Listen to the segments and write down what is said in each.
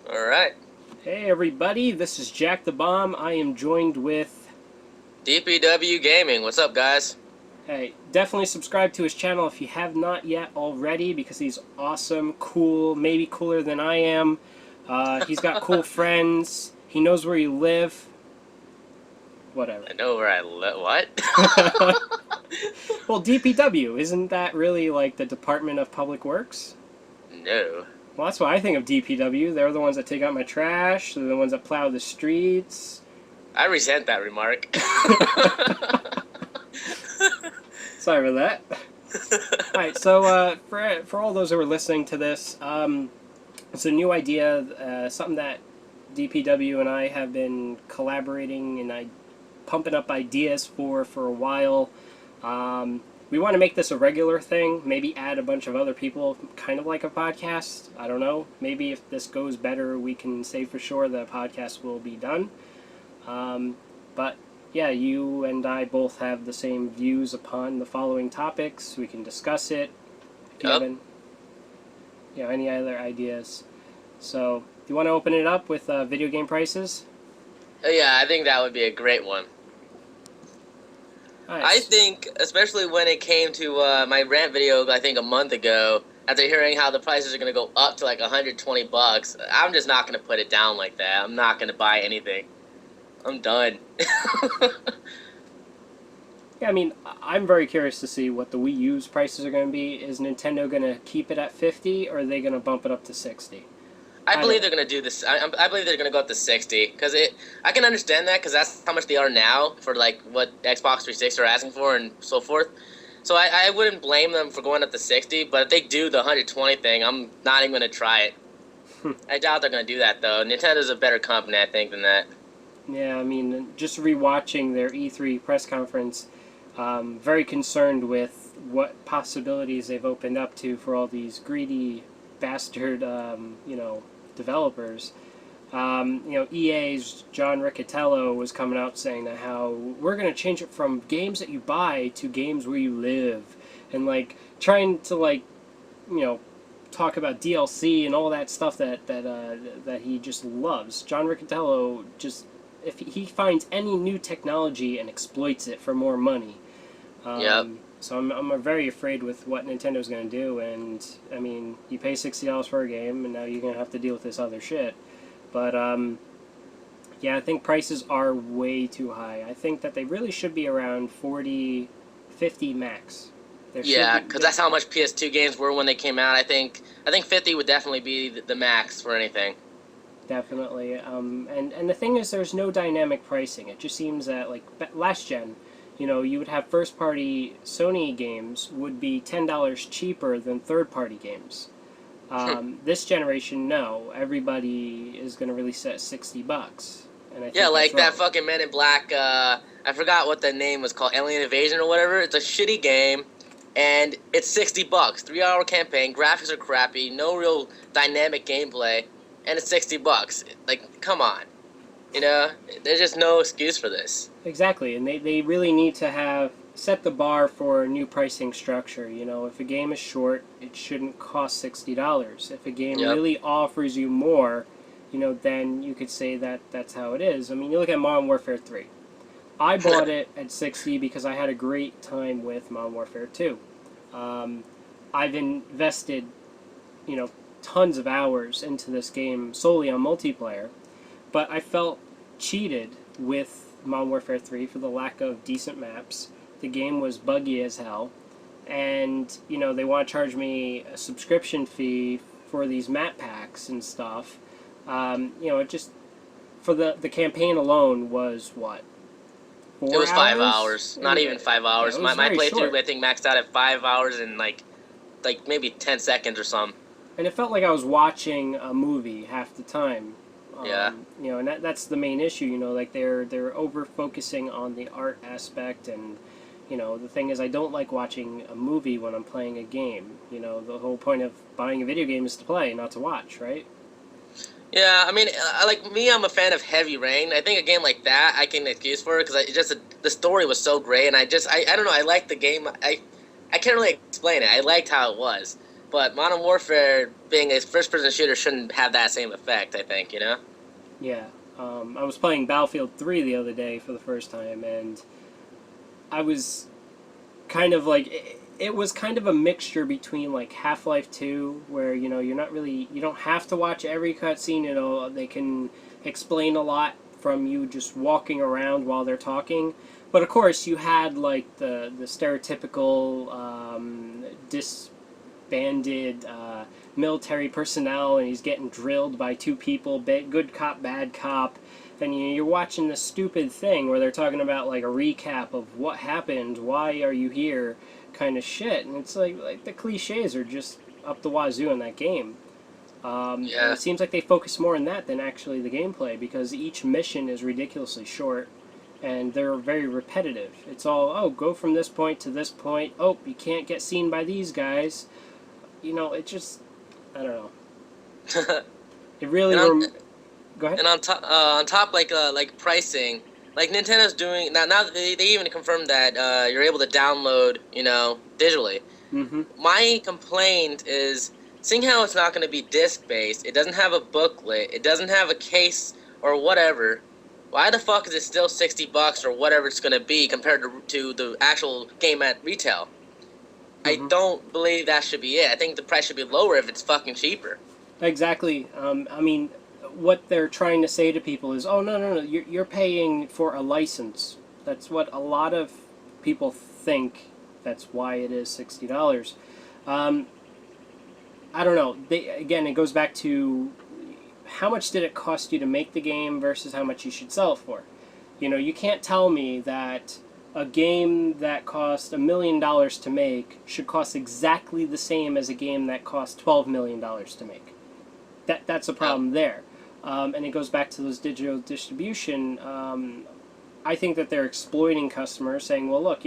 All right. Hey everybody, this is Jack the Bomb. I am joined with. DPW Gaming. What's up, guys? Hey, definitely subscribe to his channel if you have not yet already because he's awesome, cool, maybe cooler than I am. He's got cool friends. He knows where you live. Whatever. I know where I live. What? Well, DPW, isn't that really like the Department of Public Works? No. Well, that's what I think of DPW. They're the ones that take out my trash, they're the ones that plow the streets. I resent that remark. Sorry for that. Alright, so for all those who are listening to this, it's a new idea, something that DPW and I have been collaborating and pumping up ideas for a while. We want to make this a regular thing, maybe add a bunch of other people, kind of like a podcast. I don't know. Maybe if this goes better, we can say for sure the podcast will be done. But yeah, you and I both have the same views upon the following topics. We can discuss it. If you have Yep. any other ideas. So, do you want to open it up with video game prices? Yeah, I think that would be a great one. All I right. think, especially when it came to my rant video, I think a month ago, after hearing how the prices are going to go up to like $120, I'm just not going to put it down like that. I'm not going to buy anything. I'm done. Yeah, I mean, I'm very curious to see what the Wii U's prices are going to be. Is Nintendo going to keep it at 50, or are they going to bump it up to 60? I I don't believe know. they're gonna do this. I believe they're gonna go up to 60 because it. I can understand that because that's how much they are now for like what Xbox 360 are asking for and so forth. So I wouldn't blame them for going up to 60. But if they do the 120 thing, I'm not even gonna try it. I doubt they're gonna do that though. Nintendo's a better company, I think, than that. Yeah, I mean, just rewatching their E3 press conference, very concerned with what possibilities they've opened up to for all these greedy bastard, developers. EA's John Riccitiello was coming out saying that how we're going to change it from games that you buy to games where you live, and like trying to talk about DLC and all that stuff that he just loves. John Riccitiello just if he finds any new technology and exploits it for more money. Yep. So I'm very afraid with what Nintendo's going to do, and I mean, you pay $60 for a game, and now you're going to have to deal with this other shit. But yeah, I think prices are way too high. I think that they really should be around 40, 50 max. There should Yeah, be because that's how much PS2 games were when they came out. I think 50 would definitely be the max for anything. definitely. And the thing is, there's no dynamic pricing. It just seems that like last gen, you would have first party Sony games would be $10 cheaper than third party games. This generation, no. Everybody is going to release it at $60, and I Yeah, think that's like that wrong. fucking Men in Black. I forgot what the name was called, Alien Invasion or whatever. It's a shitty game, and it's $60. 3 hour campaign. Graphics are crappy. No real dynamic gameplay, and it's $60. Like, come on, there's just no excuse for this. Exactly, and they really need to have set the bar for a new pricing structure. If a game is short, it shouldn't cost $60. If a game Yep. really offers you more, then you could say that that's how it is. I mean, you look at Modern Warfare 3. I bought it at 60 because I had a great time with Modern Warfare 2. Um, I've invested, tons of hours into this game solely on multiplayer, but I felt cheated with Modern Warfare 3 for the lack of decent maps. The game was buggy as hell, and they want to charge me a subscription fee for these map packs and stuff. It just for the campaign alone was what It four was 5 hours, hours? not even five Yeah, hours. it My was my very playthrough, short, I think, maxed out at 5 hours and like maybe 10 seconds or something. and it felt like I was watching a movie half the time. Yeah. And that's the main issue. Like they're over focusing on the art aspect, and the thing is, I don't like watching a movie when I'm playing a game. The whole point of buying a video game is to play, not to watch, right? Yeah, I mean, like me, I'm a fan of Heavy Rain. I think a game like that I can excuse for it because the story was so great, and I don't know, I liked the game. I can't really explain it. I liked how it was. But Modern Warfare, being a first-person shooter, shouldn't have that same effect. I think, you know. Yeah. I was playing Battlefield 3 the other day for the first time, and I was kind of like it was kind of a mixture between like Half-Life 2, where you don't have to watch every cutscene. They can explain a lot from you just walking around while they're talking. But of course, you had like the stereotypical disbanded military personnel, and he's getting drilled by two people, good cop, bad cop. And you're watching this stupid thing where they're talking about like a recap of what happened, why are you here, kind of shit. And it's like the cliches are just up the wazoo in that game. And Yeah. it seems like they focus more on that than actually the gameplay, because each mission is ridiculously short and they're very repetitive. It's all, oh, go from this point to this point. Oh, you can't get seen by these guys. It just, I don't know. It really. and on Go ahead. and on top, like pricing, like Nintendo's doing now. Now they even confirmed that you're able to download, digitally. Mm-hmm. My complaint is, seeing how it's not going to be disc based, it doesn't have a booklet, it doesn't have a case or whatever. Why the fuck is it still $60 or whatever it's going to be compared to the actual game at retail? I Mm-hmm. don't believe that should be it. I think the price should be lower if it's fucking cheaper. Exactly. I mean, what they're trying to say to people is, oh, no, no, no, you're paying for a license. That's what a lot of people think. That's why it is $60. Um, I don't know. Again, it goes back to how much did it cost you to make the game versus how much you should sell it for. You can't tell me that a game that cost $1 million to make should cost exactly the same as a game that cost $12 million to make. That's a problem there. And it goes back to those digital distribution. I think that they're exploiting customers, saying, well, look,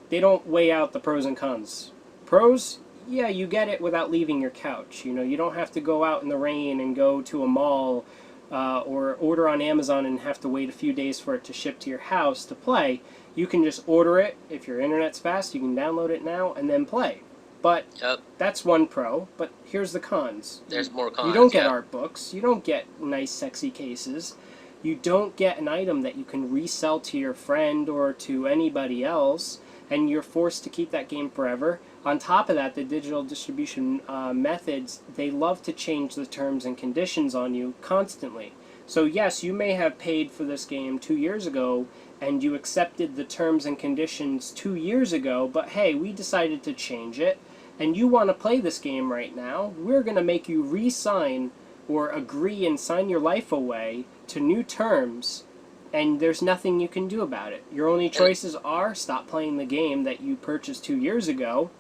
they don't weigh out the pros and cons. Pros, yeah, you get it without leaving your couch. You don't have to go out in the rain and go to a mall or order on Amazon and have to wait a few days for it to ship to your house to play. You can just order it. If your internet's fast, you can download it now and then play. But Yep. that's one pro. But here's the cons. There's more cons. You don't get yeah. art books. You don't get nice, sexy cases. You don't get an item that you can resell to your friend or to anybody else, and you're forced to keep that game forever. On top of that, the digital distribution methods, they love to change the terms and conditions on you constantly. So yes, you may have paid for this game 2 years ago, and you accepted the terms and conditions 2 years ago, but hey, we decided to change it, and you want to play this game right now, we're going to make you re-sign or agree and sign your life away to new terms, and there's nothing you can do about it. Your only choices are stop playing the game that you purchased 2 years ago,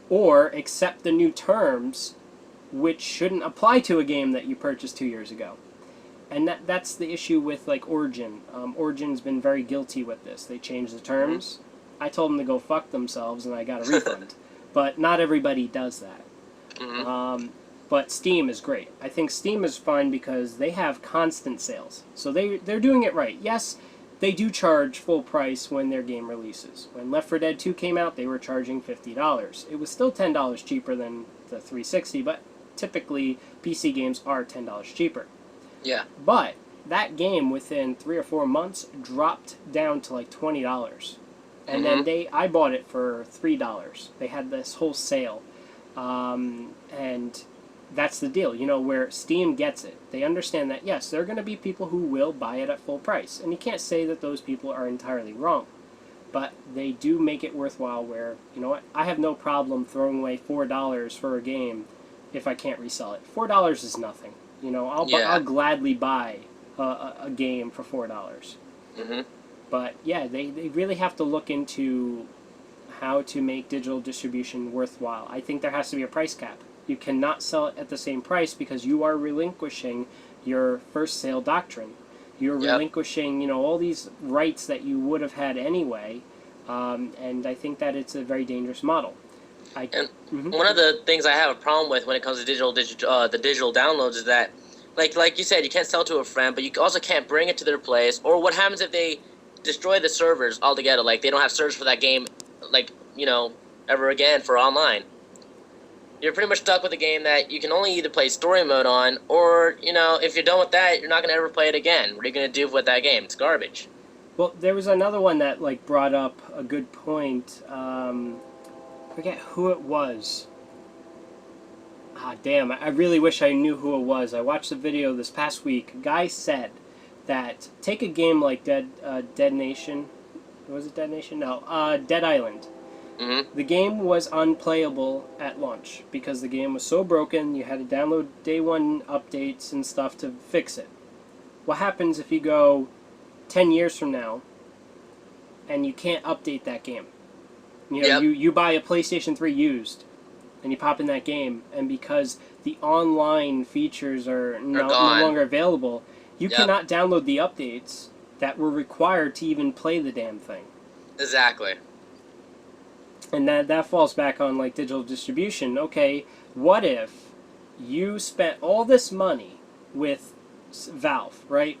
or accept the new terms, which shouldn't apply to a game that you purchased 2 years ago. And that's the issue with like Origin. Origin's been very guilty with this. They changed the terms. Mm-hmm. I told them to go fuck themselves, and I got a refund. But not everybody does that. Mm-hmm. But Steam is great. I think Steam is fine because they have constant sales. So they're doing it right. Yes, they do charge full price when their game releases. When Left 4 Dead 2 came out, they were charging $50. It was still $10 cheaper than the 360, but typically PC games are $10 cheaper. Yeah. But that game within 3 or 4 months dropped down to like $20. And then I bought it for $3. They had this whole sale. And that's the deal, where Steam gets it. They understand that, yes, there are going to be people who will buy it at full price. And you can't say that those people are entirely wrong. But they do make it worthwhile where, you know what, I have no problem throwing away $4 for a game if I can't resell it. $4 is nothing. I'll gladly buy a game for $4. Mm-hmm. But yeah, they really have to look into how to make digital distribution worthwhile. I think there has to be a price cap. You cannot sell it at the same price because you are relinquishing your first sale doctrine. You're relinquishing, all these rights that you would have had anyway, and I think that it's a very dangerous model. One of the things I have a problem with when it comes to the digital downloads is that, like you said, you can't sell to a friend, but you also can't bring it to their place. Or what happens if they destroy the servers altogether? Like they don't have servers for that game, ever again for online. you're pretty much stuck with a game that you can only either play story mode on, or if you're done with that, you're not gonna ever play it again. What are you gonna do with that game? It's garbage. Well, there was another one that like brought up a good point. Forget who it was. Ah, damn! I really wish I knew who it was. I watched a video this past week. A guy said that take a game like Dead Nation. Was it Dead Nation? No, Dead Island. Mm-hmm. The game was unplayable at launch because the game was so broken. You had to download day one updates and stuff to fix it. What happens if you go 10 years from now and you can't update that game? Yep. You buy a PlayStation 3 used and you pop in that game, and because the online features are no longer available, you cannot download the updates that were required to even play the damn thing. Exactly. And that falls back on like digital distribution. Okay, what if you spent all this money with Valve, right?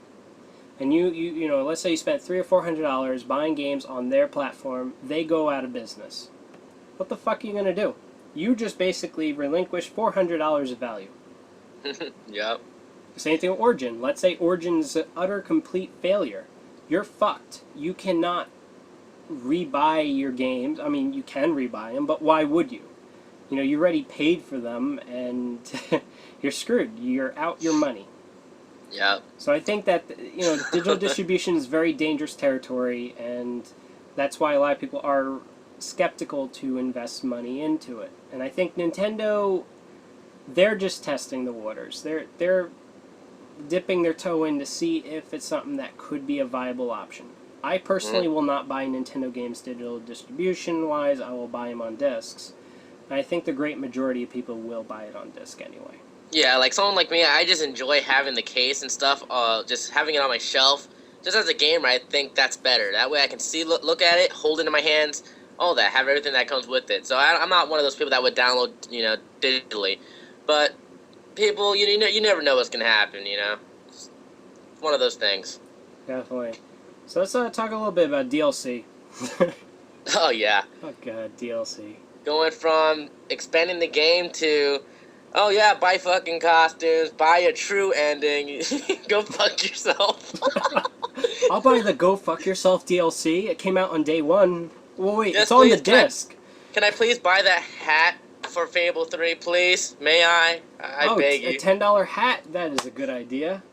And you know, let's say you spent $300 or $400 buying games on their platform. They go out of business. What the fuck are you gonna do? You just basically relinquish $400 of value. Yep. Same thing with Origin. Let's say Origin's an utter complete failure. You're fucked. You cannot rebuy your games. I mean, you can rebuy them, but why would you? You already paid for them, and you're screwed. You're out your money. Yep. So I think that digital distribution is very dangerous territory, and that's why a lot of people are skeptical to invest money into it. And I think Nintendo, they're just testing the waters. They're dipping their toe in to see if it's something that could be a viable option. I personally will not buy Nintendo games digital distribution-wise. I will buy them on discs. And I think the great majority of people will buy it on disc anyway. Yeah, like someone like me, I just enjoy having the case and stuff, just having it on my shelf. Just as a gamer, I think that's better. That way I can see, look at it, hold it in my hands, all that, have everything that comes with it. So I'm not one of those people that would download, digitally. But people, you never know what's going to happen, It's one of those things. Definitely. So let's talk a little bit about DLC. Oh, yeah. Oh, God, DLC. Going from expanding the game to, oh, yeah, buy fucking costumes, buy a true ending, go fuck yourself. I'll buy the Go Fuck Yourself DLC. It came out on day one. Well, wait, Yes, it's on please, the disc. Can I please buy that hat for Fable 3, please? May I? I beg you. A $10 hat? That is a good idea.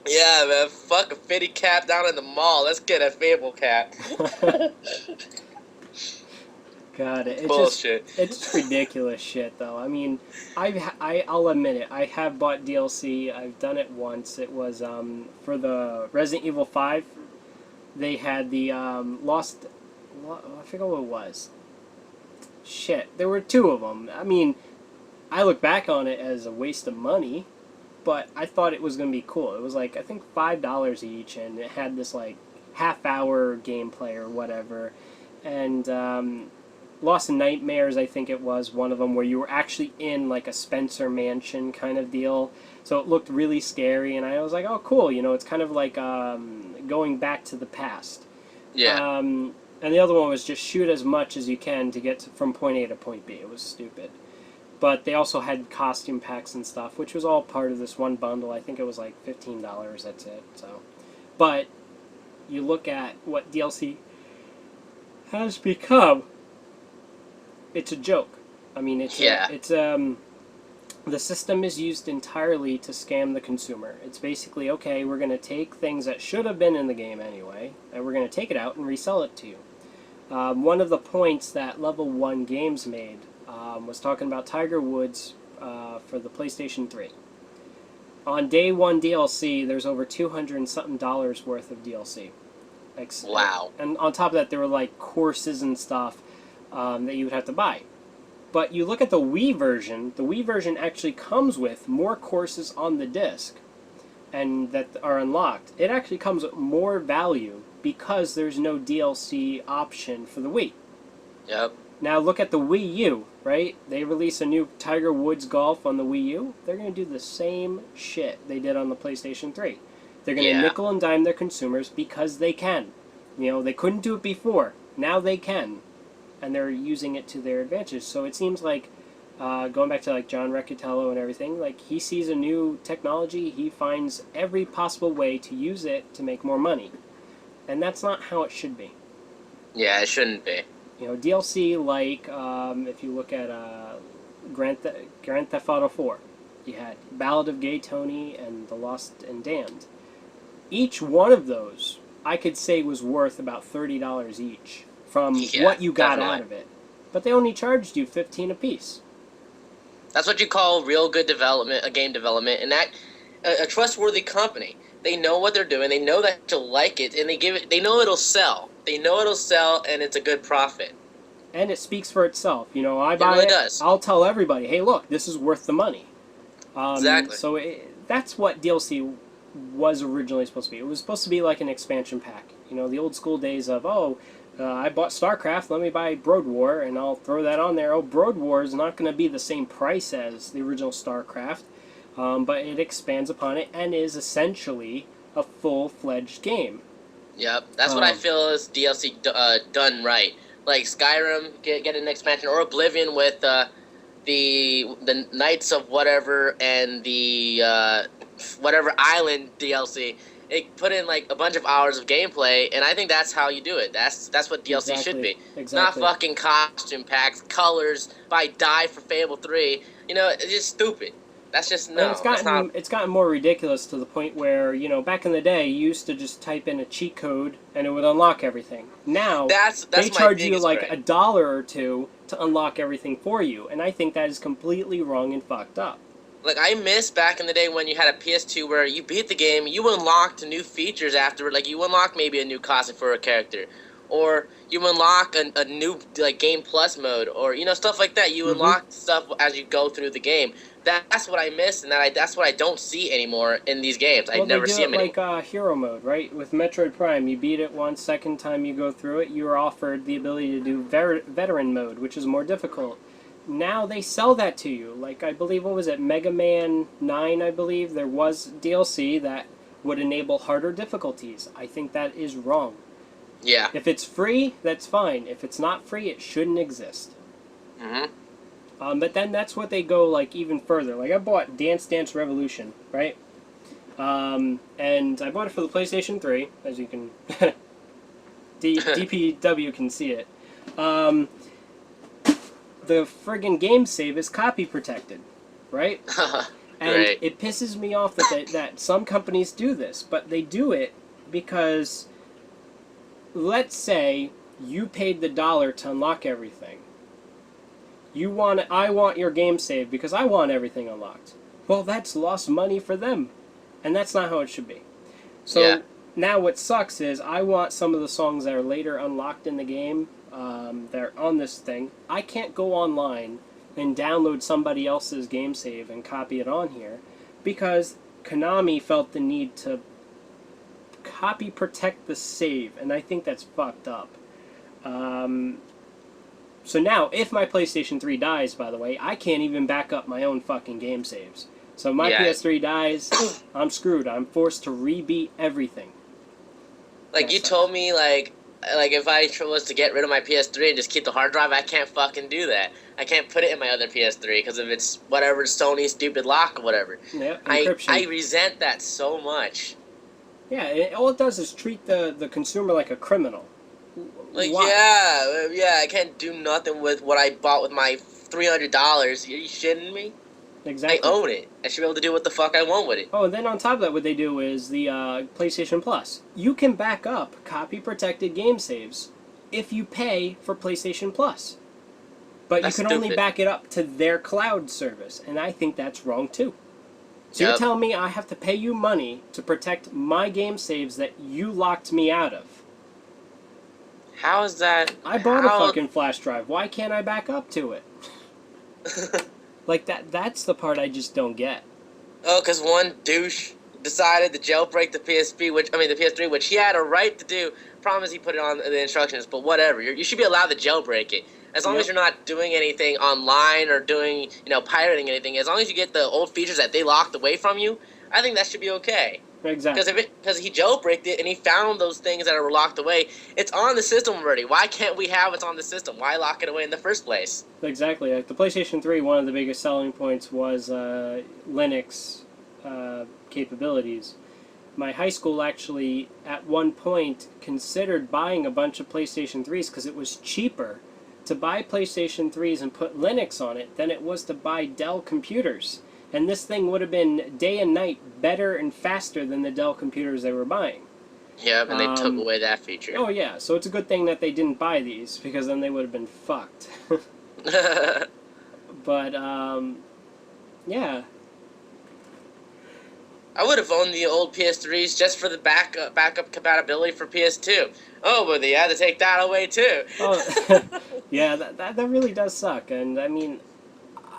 Yeah, man, fuck a fitty cap down in the mall. Let's get a Fable cap. God, it's Bullshit. It's ridiculous shit, though. I mean, I'll admit it. I have bought DLC. I've done it once. It was for the Resident Evil 5. They had the Lost. I forget what it was. Shit, there were two of them. I mean, I look back on it as a waste of money, but I thought it was going to be cool. It was like, I think $5 each, and it had this like half-hour gameplay or whatever. And Lost in Nightmares, I think it was one of them, where you were actually in like a Spencer Mansion kind of deal. So it looked really scary, and I was like, oh, cool. It's kind of like going back to the past. Yeah. And the other one was just shoot as much as you can to get from point A to point B. It was stupid. But they also had costume packs and stuff, which was all part of this one bundle. I think it was like $15, that's it. So, but you look at what DLC has become, it's a joke. I mean, the system is used entirely to scam the consumer. It's basically, okay, we're going to take things that should have been in the game anyway, and we're going to take it out and resell it to you. One of the points that Level 1 Games made was talking about Tiger Woods for the PlayStation 3. On day one DLC, there's over $200 and something worth of DLC. Wow. And on top of that, there were like courses and stuff that you would have to buy. But you look at the Wii version actually comes with more courses on the disc and that are unlocked. It actually comes with more value because there's no DLC option for the Wii. Yep. Now look at the Wii U, right? They release a new Tiger Woods Golf on the Wii U. They're going to do the same shit they did on the PlayStation 3. They're going to nickel and dime their consumers because they can. They couldn't do it before. Now they can. and they're using it to their advantage. So it seems like, going back to like John Riccitiello and everything, like he sees a new technology, he finds every possible way to use it to make more money, and that's not how it should be. Yeah, it shouldn't be. You know, DLC like if you look at Grand Theft Auto 4, you had Ballad of Gay Tony and The Lost and Damned. Each one of those, I could say, was worth about $30 each from what you got out of it. But they only charged you $15 a piece. That's what you call real good development, a game development, and that a trustworthy company. They know what they're doing. They know that you'll like it, and they give it. They know it'll sell. They know it'll sell, and it's a good profit. And it speaks for itself. You know, I It buy really it. does. I'll tell everybody, hey, look, this is worth the money. Exactly. So that's what DLC was originally supposed to be. It was supposed to be like an expansion pack. You know, the old school days of, I bought StarCraft, let me buy Brood War, and I'll throw that on there. Oh, Brood War is not going to be the same price as the original StarCraft, but it expands upon it and is essentially a full-fledged game. Yep, that's what I feel is DLC done right. Like Skyrim, get an expansion, or Oblivion with the Knights of whatever and the whatever island DLC. It put in like a bunch of hours of gameplay, and I think that's how you do it. That's what DLC should be. Exactly. Not fucking costume packs, colors, buy dye for Fable 3. You know, it's just stupid. That's just no. And it's gotten more ridiculous to the point where, you know, back in the day, you used to just type in a cheat code and it would unlock everything. Now they charge you like $1 or $2 to unlock everything for you, and I think that is completely wrong and fucked up. Like, I miss back in the day when you had a PS2 where you beat the game, you unlocked new features afterward. Like, you unlock maybe a new costume for a character. Or you unlock a new, like, Game Plus mode. Or, you know, stuff like that. You unlock stuff as you go through the game. That's what I miss, and that's what I don't see anymore in these games. I never see them anymore. Like hero mode, right? With Metroid Prime, you beat it once, second time you go through it, you are offered the ability to do veteran mode, which is more difficult. Now they sell that to you. Like, I believe, what was it, Mega Man 9, I believe, there was DLC that would enable harder difficulties. I think that is wrong. Yeah. If it's free, that's fine. If it's not free, it shouldn't exist. But then that's what they go, like, even further. Like, I bought Dance Dance Revolution, right? And I bought it for the PlayStation 3, as you can... DPW can see it. The friggin' game save is copy protected, right? And it pisses me off that some companies do this, but they do it because, let's say you paid the $1 to unlock everything. I want your game save because I want everything unlocked. Well, that's lost money for them, and that's not how it should be. So now what sucks is I want some of the songs that are later unlocked in the game. They're on this thing. I can't go online and download somebody else's game save and copy it on here because Konami felt the need to copy protect the save, and I think that's fucked up. So now, if my PlayStation 3 dies, by the way, I can't even back up my own fucking game saves. So if my PS3 dies, I'm screwed. I'm forced to rebeat everything. Like, you told me, like if I was to get rid of my PS3 and just keep the hard drive, I can't fucking do that. I can't put it in my other PS3 because of its whatever Sony stupid lock or whatever. Yeah, encryption. I resent that so much. Yeah, all it does is treat the consumer like a criminal. Like, I can't do nothing with what I bought with my $300. Are you shitting me? Exactly. I own it. I should be able to do what the fuck I want with it. Oh, and then on top of that, what they do is the PlayStation Plus. You can back up copy-protected game saves if you pay for PlayStation Plus. But you can only back it up to their cloud service, and I think that's wrong too. So you're telling me I have to pay you money to protect my game saves that you locked me out of? How is that? I bought a fucking flash drive. Why can't I back up to it? Like, that's the part I just don't get. Oh, because one douche decided to jailbreak the PSP, the PS3, which he had a right to do. Problem is he put it on the instructions, but whatever. You should be allowed to jailbreak it. As long as you're not doing anything online or doing, pirating anything, as long as you get the old features that they locked away from you, I think that should be okay. Exactly. Because he jailbreaked it and he found those things that were locked away. It's on the system already. Why can't we have it on the system? Why lock it away in the first place? Exactly. Like the PlayStation 3, one of the biggest selling points was Linux capabilities. My high school actually, at one point, considered buying a bunch of PlayStation 3s because it was cheaper to buy PlayStation 3s and put Linux on it than it was to buy Dell computers. And this thing would have been day and night better and faster than the Dell computers they were buying. Yeah, and they took away that feature. Oh yeah, so it's a good thing that they didn't buy these, because then they would have been fucked. But, yeah. I would have owned the old PS3s just for the backup compatibility for PS2. Oh, but they had to take that away too. Oh, yeah, that really does suck. And I mean,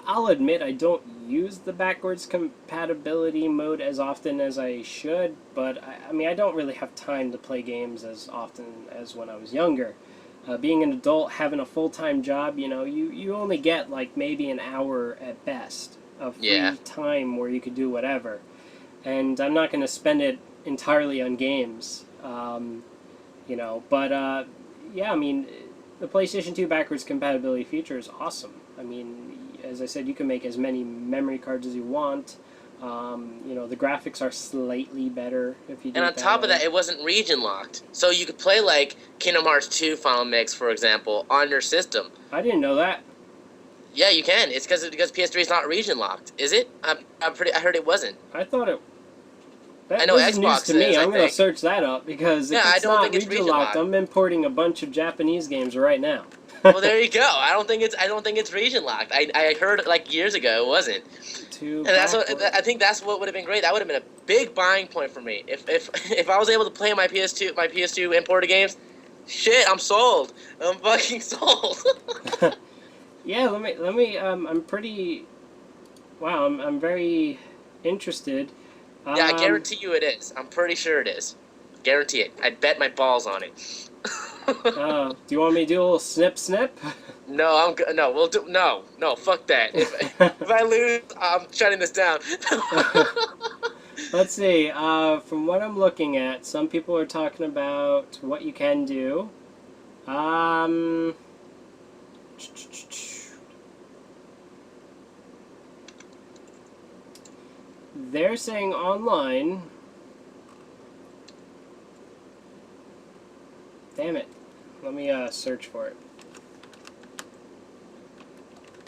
I'll admit I don't use the backwards compatibility mode as often as I should, but I mean, I don't really have time to play games as often as when I was younger. Being an adult, having a full-time job, you only get like maybe an hour at best of free time where you could do whatever. And I'm not going to spend it entirely on games, but yeah, I mean, the PlayStation 2 backwards compatibility feature is awesome. I mean, as I said, you can make as many memory cards as you want. The graphics are slightly better if you do it. And on top of that, it wasn't region locked, so you could play like Kingdom Hearts 2 Final Mix, for example, on your system. I didn't know that. Yeah, you can. It's because PS3 is not region locked, is it? I heard it wasn't. I thought it. I know This is news Xbox to me. is, I'm going to search that up because if I it's don't not think it's region locked, I'm importing a bunch of Japanese games right now. Well, there you go. I don't think it's region locked. I heard like years ago it wasn't. And I think that's what would have been great. That would have been a big buying point for me. If I was able to play my PS2 imported games, shit, I'm sold. I'm fucking sold. Yeah, let me. I'm pretty. Wow, I'm very interested. Yeah, I guarantee you it is. I'm pretty sure it is. Guarantee it. I'd bet my balls on it. Do you want me to do a little snip? No, I'm good. No, we'll do. No, fuck that. If I lose, I'm shutting this down. Let's see. From what I'm looking at, some people are talking about what you can do. They're saying online. Damn it. Let me search for it.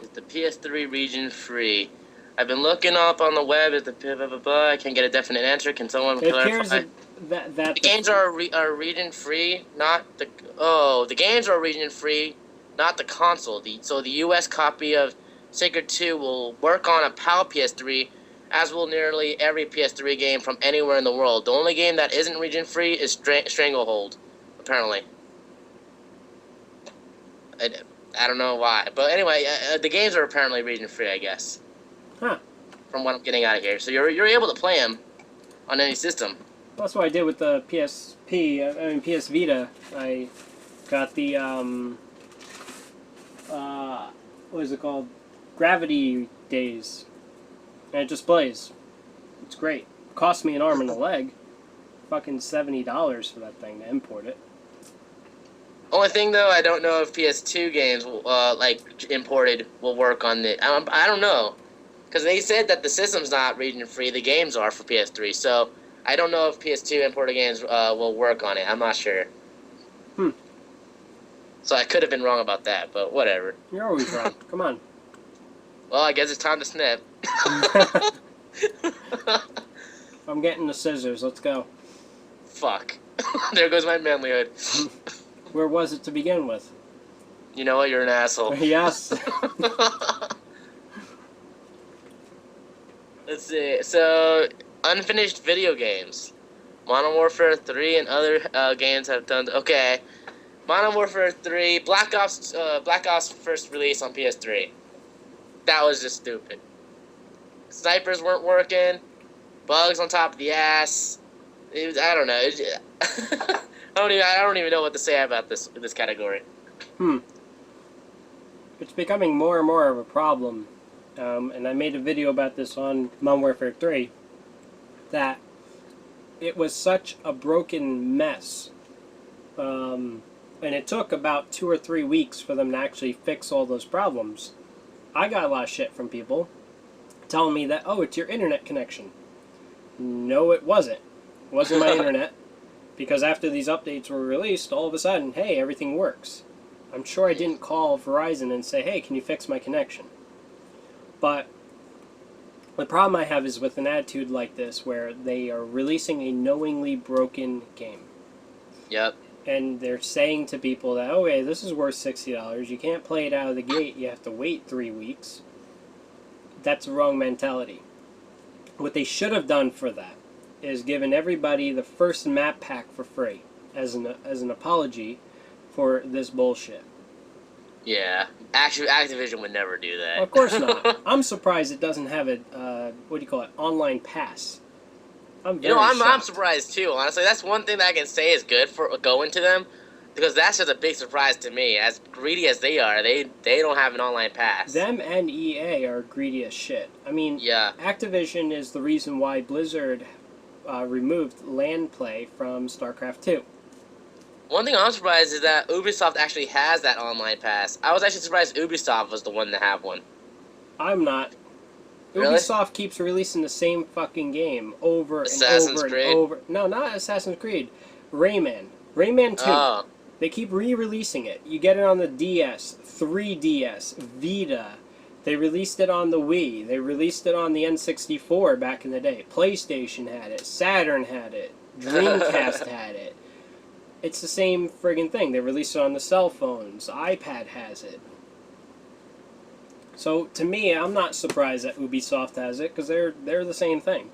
Is the PS3 region free? I've been looking up on the web. Is the blah, blah, blah, I can't get a definite answer. Can someone clarify? The games are region free, not the. Oh, the games are region free, not the console. So the U.S. copy of Sacred 2 will work on a PAL PS3, as will nearly every PS3 game from anywhere in the world. The only game that isn't region free is Stranglehold, apparently. I don't know why, but anyway, the games are apparently region free, I guess. Huh. From what I'm getting out of here, so you're able to play them on any system. That's what I did with the PS Vita. I got the what is it called? Gravity Days. And it just plays. It's great. It cost me an arm and a leg. Fucking $70 for that thing to import it. Only thing though, I don't know if PS2 games, like imported, will work on the. I don't know, because they said that the system's not region free. The games are for PS3, so I don't know if PS2 imported games will work on it. I'm not sure. So I could have been wrong about that, but whatever. You're always wrong. Come on. Well, I guess it's time to snip. I'm getting the scissors. Let's go. Fuck. There goes my manlyhood. Where was it to begin with? You know what? You're an asshole. Yes. Let's see. So, unfinished video games. Modern Warfare 3 and other games have done. Okay. Modern Warfare 3, Black Ops first release on PS3. That was just stupid. Snipers weren't working. Bugs on top of the ass. I don't know. I don't even know what to say about this category. It's becoming more and more of a problem. And I made a video about this on Modern Warfare 3, that it was such a broken mess. And it took about 2 or 3 weeks for them to actually fix all those problems. I got a lot of shit from people telling me that, oh, it's your internet connection. No, it wasn't. It wasn't my internet. Because after these updates were released, all of a sudden, hey, everything works. I'm sure I didn't call Verizon and say, hey, can you fix my connection? But the problem I have is with an attitude like this, where they are releasing a knowingly broken game. Yep. And they're saying to people that, okay, this is worth $60. You can't play it out of the gate. You have to wait 3 weeks. That's the wrong mentality. What they should have done for that is given everybody the first map pack for free as an apology for this bullshit. Yeah. Actually, Activision would never do that. Of course not. I'm surprised it doesn't have a, what do you call it, online pass. I'm surprised too, honestly. That's one thing that I can say is good for going to them, because that's just a big surprise to me. As greedy as they are, they don't have an online pass. Them and EA are greedy as shit. I mean, yeah. Activision is the reason why Blizzard removed LAN play from StarCraft 2. One thing I'm surprised is that Ubisoft actually has that online pass. I was actually surprised Ubisoft was the one to have one. I'm not. Really? Ubisoft keeps releasing the same fucking game over and Assassin's over Creed? and over. No, not Assassin's Creed. Rayman. Rayman 2. Oh. They keep re-releasing it. You get it on the DS, 3DS, Vita. They released it on the Wii. They released it on the N64 back in the day. PlayStation had it. Saturn had it. Dreamcast had it. It's the same friggin' thing. They released it on the cell phones. iPad has it. So to me, I'm not surprised that Ubisoft has it, because they're the same thing.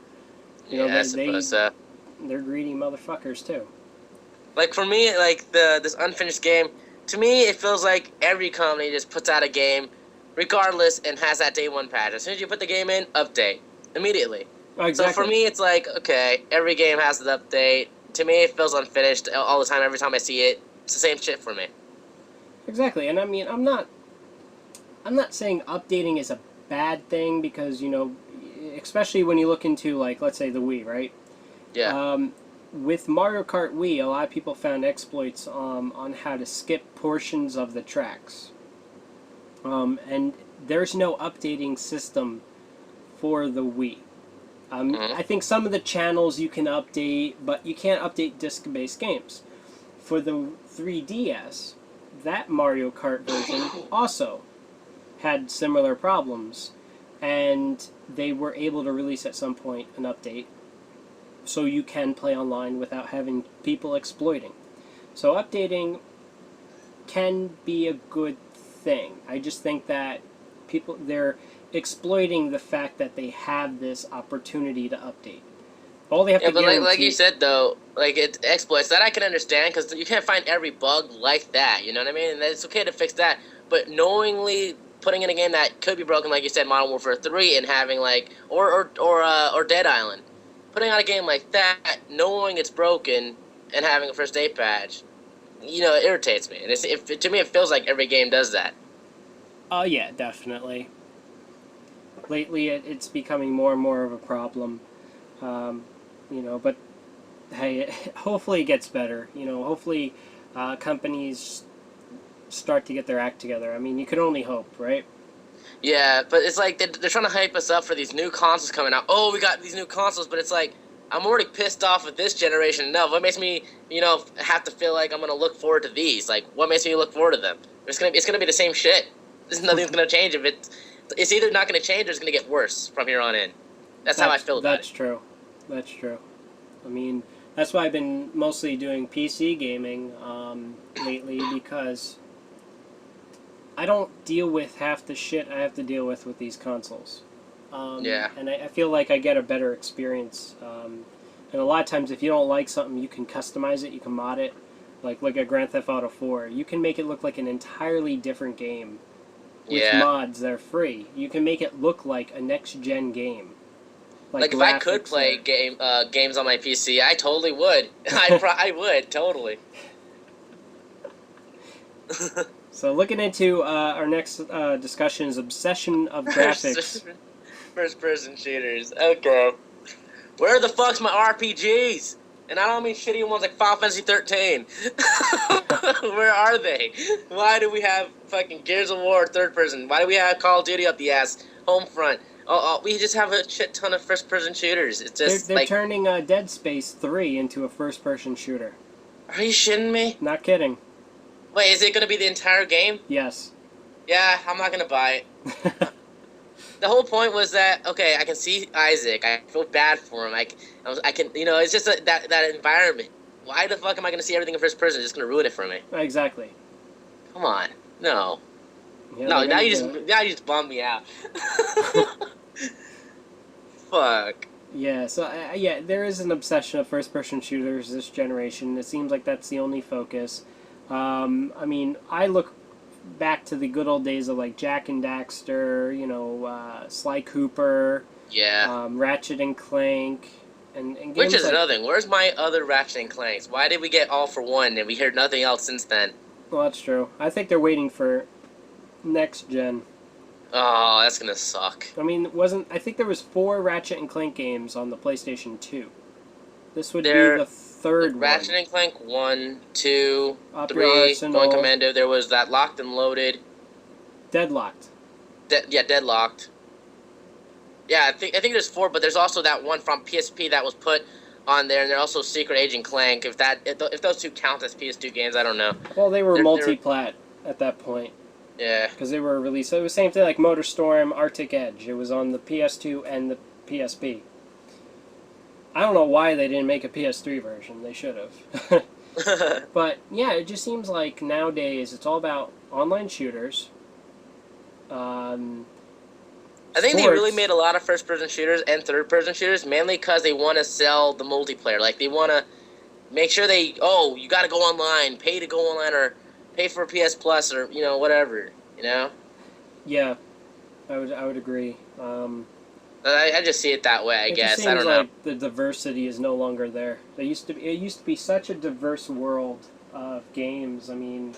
You know, I suppose so. They're greedy motherfuckers too. Like for me, like this unfinished game, to me it feels like every company just puts out a game, regardless, and has that day one patch. As soon as you put the game in, update immediately. Oh, exactly. So for me, it's like, okay, every game has an update. To me, it feels unfinished all the time. Every time I see it, it's the same shit for me. Exactly, and I mean, I'm not saying updating is a bad thing, because, you know, especially when you look into, like, let's say the Wii, right? Yeah. With Mario Kart Wii, a lot of people found exploits on how to skip portions of the tracks. And there's no updating system for the Wii. I think some of the channels you can update, but you can't update disc-based games. For the 3DS, that Mario Kart version also had similar problems, and they were able to release at some point an update so you can play online without having people exploiting. So updating can be a good thing. I just think that they're exploiting the fact that they have this opportunity to update. All they have to guarantee... like you said, though, like, it's exploits. That I can understand, because you can't find every bug like that, you know what I mean? And it's okay to fix that, but knowingly putting in a game that could be broken, like you said, Modern Warfare 3, and having, like, or Dead Island, putting out a game like that, knowing it's broken, and having a first day patch, you know, it irritates me. And to me, it feels like every game does that. Oh, yeah, definitely. Lately, it's becoming more and more of a problem. You know, but hey, hopefully it gets better. You know, hopefully companies start to get their act together. I mean, you can only hope, right? Yeah, but it's like they're trying to hype us up for these new consoles coming out. Oh, we got these new consoles, but it's like, I'm already pissed off with this generation enough. What makes me, you know, have to feel like I'm gonna look forward to these? Like, what makes me look forward to them? It's gonna be the same shit. There's nothing's gonna change. If it's either not gonna change or it's gonna get worse from here on in. That's how I feel about it. That's true. That's true. I mean, that's why I've been mostly doing PC gaming lately, because I don't deal with half the shit I have to deal with these consoles. Yeah. And I feel like I get a better experience. And a lot of times, if you don't like something, you can customize it, you can mod it. Like, look at Grand Theft Auto 4. You can make it look like an entirely different game with mods that are free. You can make it look like a next-gen game. Like if I could play games on my PC, I totally would. I would, totally. So looking into our next discussion is obsession of graphics. First, first person shooters. Okay. Where the fuck's my RPGs? And I don't mean shitty ones like Final Fantasy 13. Where are they? Why do we have fucking Gears of War third person? Why do we have Call of Duty up the ass? Homefront. We just have a shit ton of first person shooters. It's just They're like, turning Dead Space 3 into a first person shooter. are you shitting me? Not kidding. Wait, is it gonna be the entire game? Yes. Yeah, I'm not gonna buy it. The whole point was that, okay, I can see Isaac. I feel bad for him. I can, it's just that environment. Why the fuck am I gonna see everything in first person? It's just gonna ruin it for me. Exactly. Come on, no, Yeah, no. they're Now gonna you do it. just bummed me out. Fuck. Yeah, so yeah, there is an obsession of first-person shooters this generation. It seems like that's the only focus. I mean, I look back to the good old days of like Jack and Daxter, Sly Cooper, Yeah. Ratchet and Clank, and games Which is like, another thing. Where's my other Ratchet and Clanks? Why did we get All for One and we heard nothing else since then? well, that's true. I think they're waiting for next gen. Oh, that's gonna suck. I mean, I think there was 4 Ratchet and Clank games on the PlayStation 2. This would be the third Ratchet one. and Clank 1, 2, Up Your 3, Arsenal. Going Commando. There was that Locked and Loaded. Deadlocked. Deadlocked. Yeah, I think there's 4, but there's also that one from PSP that was put on there, and there's also Secret Agent Clank. If those two count as PS2 games, I don't know. Well, they were They're- multi-plat at that point. Yeah. Because they were released. So it was the same thing like MotorStorm, Arctic Edge. It was on the PS2 and the PSP. I don't know why they didn't make a PS3 version. They should have. But yeah, it just seems like nowadays it's all about online shooters. I think they sports. really made a lot of first-person shooters and third-person shooters mainly because they want to sell the multiplayer. Like, they want to make sure you got to go online, pay to go online, or pay for PS Plus, or, whatever, Yeah, I would agree. I just see it that way, I It guess. just I seems don't know. like the diversity is no longer there. It used to be such a diverse world of games. I mean,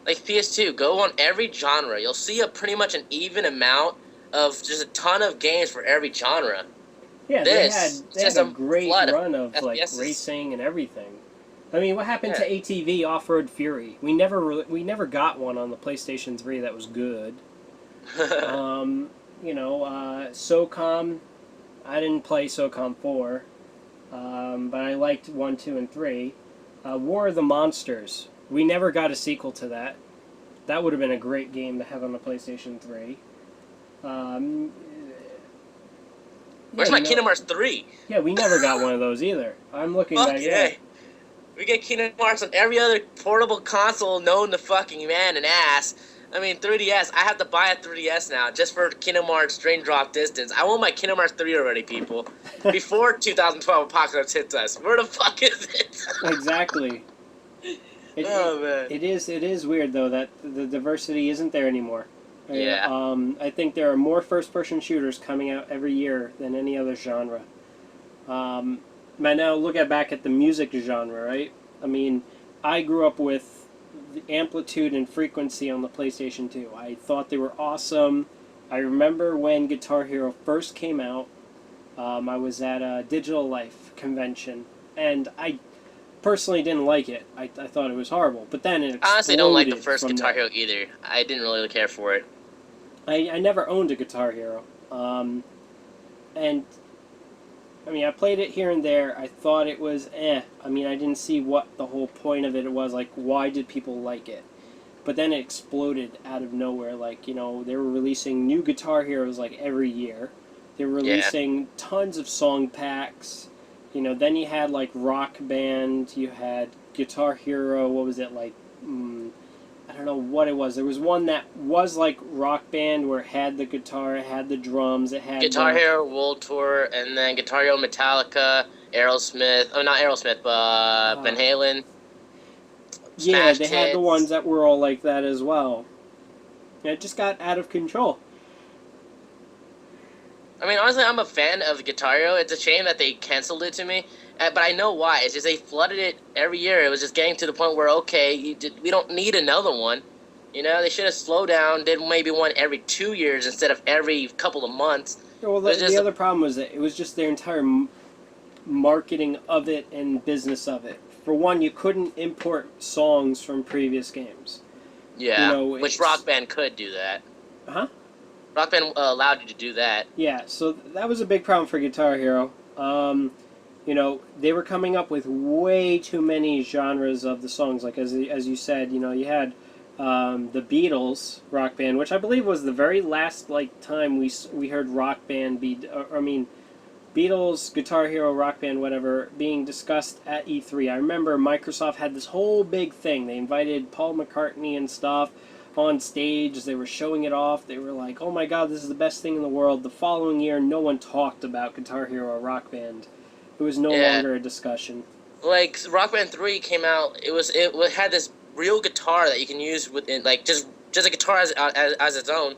Like PS2, go on every genre. You'll see pretty much an even amount of just a ton of games for every genre. yeah, This, they just had a a great flood of run of like FPSs. racing and everything. I mean, what happened Yeah. to ATV Off Road Fury? We never got one on the PlayStation 3 that was good. SOCOM. I didn't play SOCOM 4, but I liked 1, 2, and 3. War of the Monsters. We never got a sequel to that. That would have been a great game to have on the PlayStation 3. Where's my Kingdom Hearts 3? Yeah, we never got one of those either. I'm looking Fuck back. yeah. We get Kingdom Hearts on every other portable console known to fucking man and ass. I mean, 3DS. I have to buy a 3DS now just for Kingdom Hearts Drain Drop Distance. I want my Kingdom Hearts 3 already, people. Before 2012 Apocalypse hits us. Where the fuck is it? Exactly. Oh, man. It is weird though that the diversity isn't there anymore. Yeah. I think there are more first-person shooters coming out every year than any other genre. But now look back at the music genre, right? I mean, I grew up with the Amplitude and Frequency on the PlayStation 2. I thought they were awesome. I remember when Guitar Hero first came out. I was at a Digital Life convention, and I personally didn't like it. I thought it was horrible. But then it exploded. I honestly don't like the first from Guitar there. Hero either. I didn't really care for it. I never owned a Guitar Hero. And, I mean, I played it here and there. I thought it was I mean, I didn't see what the whole point of it was. Like, why did people like it? But then it exploded out of nowhere. Like, they were releasing new Guitar Heroes, like, every year. They were releasing tons of song packs. Then you had, like, Rock Band. You had Guitar Hero. What was it, like... I don't know what it was. There was one that was like Rock Band where it had the guitar, it had the drums, it had Guitar Hero World Tour, and then Guitar Hero Metallica, Aerosmith. Oh, not Aerosmith, but Van Halen. Yeah, Smash they had the Hits. ones that were all like that as well. And it just got out of control. I mean, honestly, I'm a fan of Guitar Hero. It's a shame that they canceled it to me, but I know why. It's just they flooded it every year. It was just getting to the point where, okay, we don't need another one. You know, they should have slowed down, did maybe one every 2 years instead of every couple of months. Yeah, well, It was the just, other problem was that it was just their entire marketing of it and business of it. For one, you couldn't import songs from previous games. You yeah, know, which it's Rock Band could do that. huh? Rock Band allowed you to do that. Yeah, so that was a big problem for Guitar Hero. You know, they were coming up with way too many genres of the songs. Like as you said, you know, you had the Beatles Rock Band, which I believe was the very last like time we heard Rock Band be. I mean, Beatles, Guitar Hero, Rock Band, whatever, being discussed at E3. I remember Microsoft had this whole big thing. They invited Paul McCartney and stuff on stage. They were showing it off. They were like, "Oh my God, this is the best thing in the world." The following year, no one talked about Guitar Hero or Rock Band. It was no Yeah, longer a discussion. like Rock Band 3 came out. It had this real guitar that you can use within like just a guitar as its own,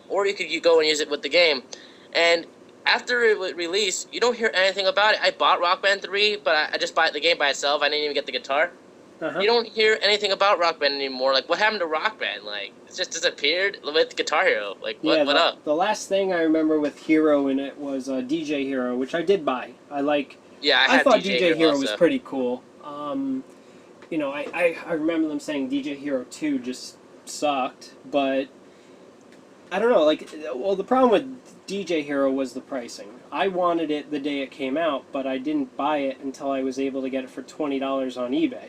or you go and use it with the game. And after it was released, you don't hear anything about it. I bought Rock Band 3, but I just bought the game by itself. I didn't even get the guitar. Uh-huh. You don't hear anything about Rock Band anymore. Like, what happened to Rock Band? Like, it just disappeared with Guitar Hero. Like, Yeah, what up? the last thing I remember with Hero in it was DJ Hero, which I did buy. Yeah, I I have thought DJ DJ Hero was also. pretty cool. You know, I remember them saying DJ Hero 2 just sucked, but I don't know, like, well, the problem with DJ Hero was the pricing. I wanted it the day it came out, but I didn't buy it until I was able to get it for $20 on eBay.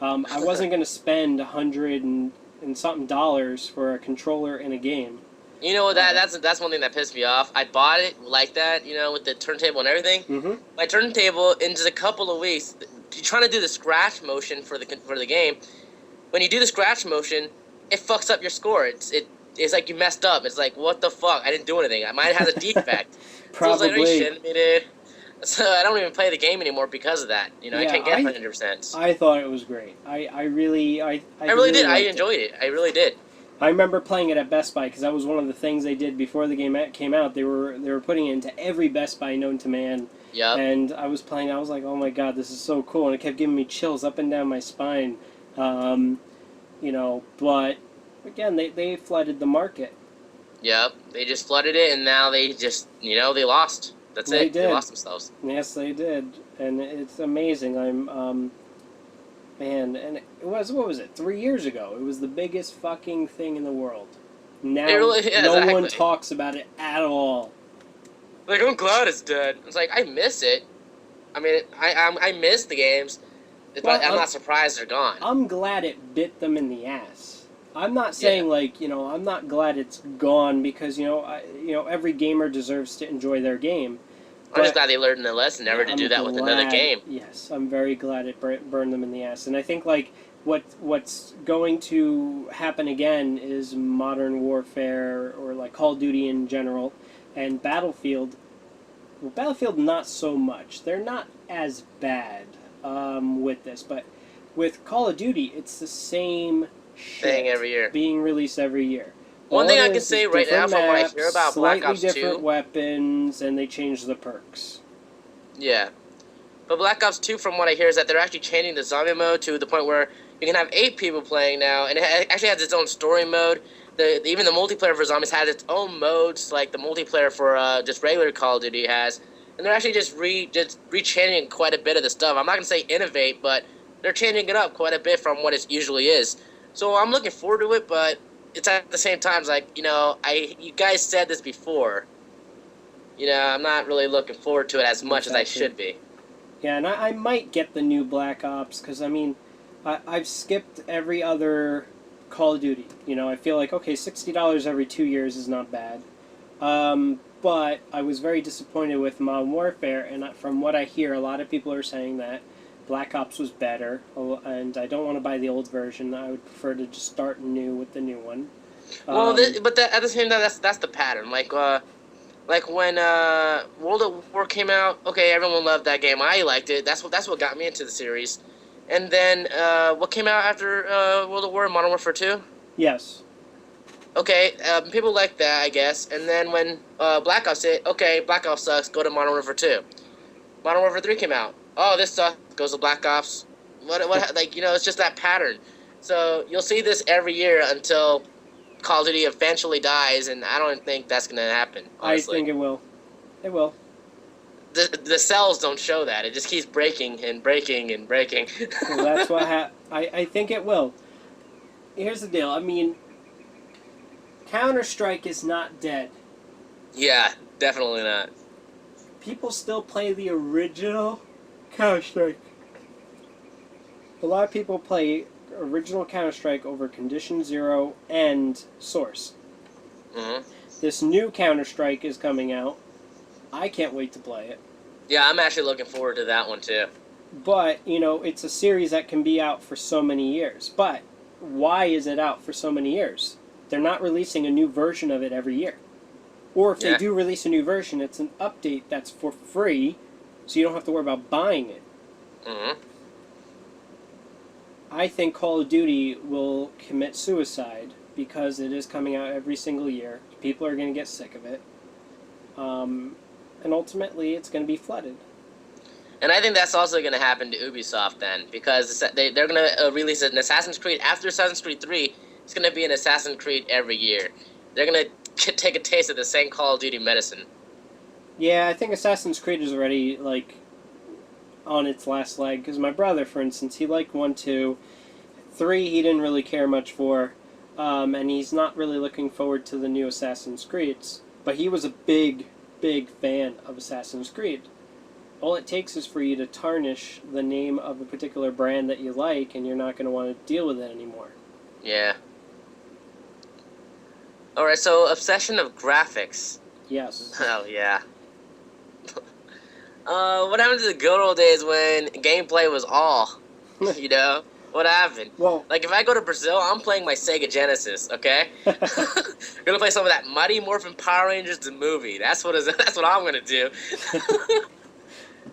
I wasn't going to spend $100 and something dollars for a controller in a game. You know that's one thing that pissed me off. I bought it like that, you know, with the turntable and everything. Mm-hmm. My turntable in just a couple of weeks, you're trying to do the scratch motion for the game. When you do the scratch motion, it fucks up your score. It's like you messed up. It's like, what the fuck? I didn't do anything. Mine has a defect. So I was like, are you Probably. shitting me, dude? So I don't even play the game anymore because of that. You know, I Yeah, can't get 100%. I thought it was great. I really I really did. I liked it. enjoyed it. I really did. I remember playing it at Best Buy because that was one of the things they did before the game came out. They were putting it into every Best Buy known to man. Yep. And I was playing. I was like, "Oh my God, this is so cool!" And it kept giving me chills up and down my spine. You know, but again, they flooded the market. Yep. They just flooded it, and now they just, you know, they lost. That's They it. They did. lost themselves. Yes, they did, and it's amazing. Man, and it was, what was it? 3 years ago. It was the biggest fucking thing in the world. Now It really is, no one exactly. talks about it at all. Like, I'm glad it's dead. It's like, I miss it. I mean, I miss the games, but Well, I'm not surprised they're gone. I'm glad it bit them in the ass. I'm not saying like, you know, I'm not glad it's gone because every gamer deserves to enjoy their game. I'm just glad they learned their lesson never to I'm do that with another glad- game. Yes, I'm very glad it burned them in the ass, and I think like what's going to happen again is Modern Warfare or like Call of Duty in general, and Battlefield. Well, Battlefield not so much. They're not as bad with this, but with Call of Duty, it's the same shit Thing every year. being released every year. One All thing it I can is say is right now different from what I maps, hear about Black Ops slightly different 2. weapons, and they change the perks. Yeah. But Black Ops 2, from what I hear, is that they're actually changing the zombie mode to the point where you can have 8 people playing now, and it actually has its own story mode. Even the multiplayer for zombies has its own modes, like the multiplayer for just regular Call of Duty has. And they're actually just re-changing quite a bit of the stuff. I'm not going to say innovate, but they're changing it up quite a bit from what it usually is. So I'm looking forward to it, but it's at the same time, it's like, you know, you guys said this before. You know, I'm not really looking forward to it as much as I Exactly. should be. Yeah, and I might get the new Black Ops because I mean, I've skipped every other Call of Duty. You know, I feel like okay, $60 every 2 years is not bad. But I was very disappointed with Modern Warfare, and from what I hear, a lot of people are saying that Black Ops was better, and I don't want to buy the old version. I would prefer to just start new with the new one. Well, at the same time, that's the pattern. Like when World at War came out, okay, everyone loved that game. I liked it. That's what got me into the series. And then what came out after World at War? Modern Warfare 2? Yes. Okay, people liked that, I guess. And then when Black Ops hit, okay, Black Ops sucks, go to Modern Warfare 2. Modern Warfare 3 came out. Oh, this sucks, goes to Black Ops. Like, you know, it's just that pattern. So you'll see this every year until Call of Duty eventually dies, and I don't think that's gonna happen. I Honestly, think it will. It will. the cells don't show that. It just keeps breaking and breaking and breaking. Well, that's what I think it will. Here's the deal. I mean, Counter Strike is not dead. Yeah, definitely not. People still play the original Counter Strike. A lot of people play original Counter Strike over Condition Zero and Source. Hmm. This new Counter Strike is coming out. I can't wait to play it. Yeah, I'm actually looking forward to that one too. But, it's a series that can be out for so many years. But why is it out for so many years? They're not releasing a new version of it every year. Or if they do release a new version, it's an update that's for free, so you don't have to worry about buying it. Hmm. I think Call of Duty will commit suicide because it is coming out every single year. People are going to get sick of it. And ultimately, it's going to be flooded. And I think that's also going to happen to Ubisoft then, because they're going to release an Assassin's Creed after Assassin's Creed 3. It's going to be an Assassin's Creed every year. They're going to take a taste of the same Call of Duty medicine. Yeah, I think Assassin's Creed is already, on its last leg. Because my brother, for instance, he liked 1, 2. 3 he didn't really care much for. And he's not really looking forward to the new Assassin's Creeds. But he was a big fan of Assassin's Creed. All it takes is for you to tarnish the name of a particular brand that you like, and you're not going to want to deal with it anymore. Yeah. Alright, so obsession of graphics. Yes. Oh, yeah. What happened to the good old days when gameplay was all? What happened? Well, Like, if I go to Brazil, I'm playing my Sega Genesis, okay? We're gonna play some of that Mighty Morphin Power Rangers the movie. That's what I'm gonna do.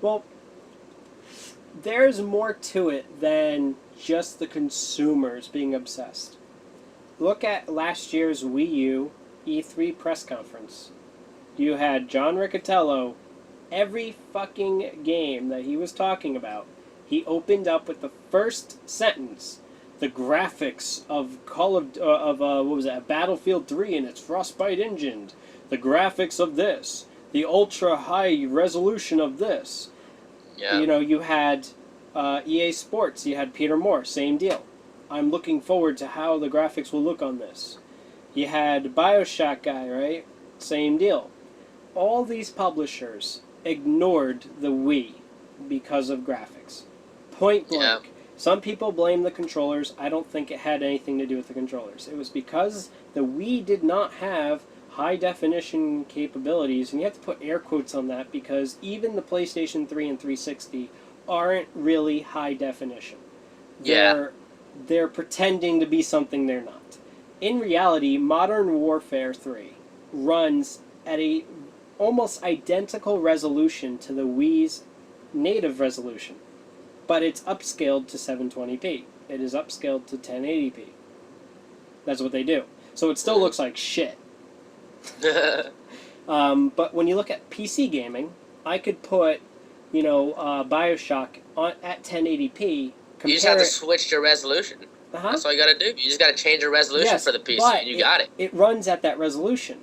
well, there's more to it than just the consumers being obsessed. Look at last year's Wii U E3 press conference. You had John Riccatello. Every fucking game that he was talking about, he opened up with the first sentence. The graphics of Battlefield 3 and its Frostbite engine. The graphics of this. The ultra high resolution of this. Yeah. You had EA Sports. You had Peter Moore. Same deal. I'm looking forward to how the graphics will look on this. You had BioShock guy, right? Same deal. All these publishers ignored the Wii because of graphics. Point blank. Yeah. Some people blame the controllers. I don't think it had anything to do with the controllers. It was because the Wii did not have high definition capabilities, and you have to put air quotes on that because even the PlayStation 3 and 360 aren't really high definition. They're pretending to be something they're not. In reality, Modern Warfare 3 runs at a almost identical resolution to the Wii's native resolution, but it's upscaled to 720p. It is upscaled to 1080p. That's what they do. So it still looks like shit. But when you look at PC gaming, I could put, BioShock at 1080p. You just have to switch your resolution. Uh-huh. That's all you gotta do. You just gotta change your resolution for the PC, and you got it. It runs at that resolution.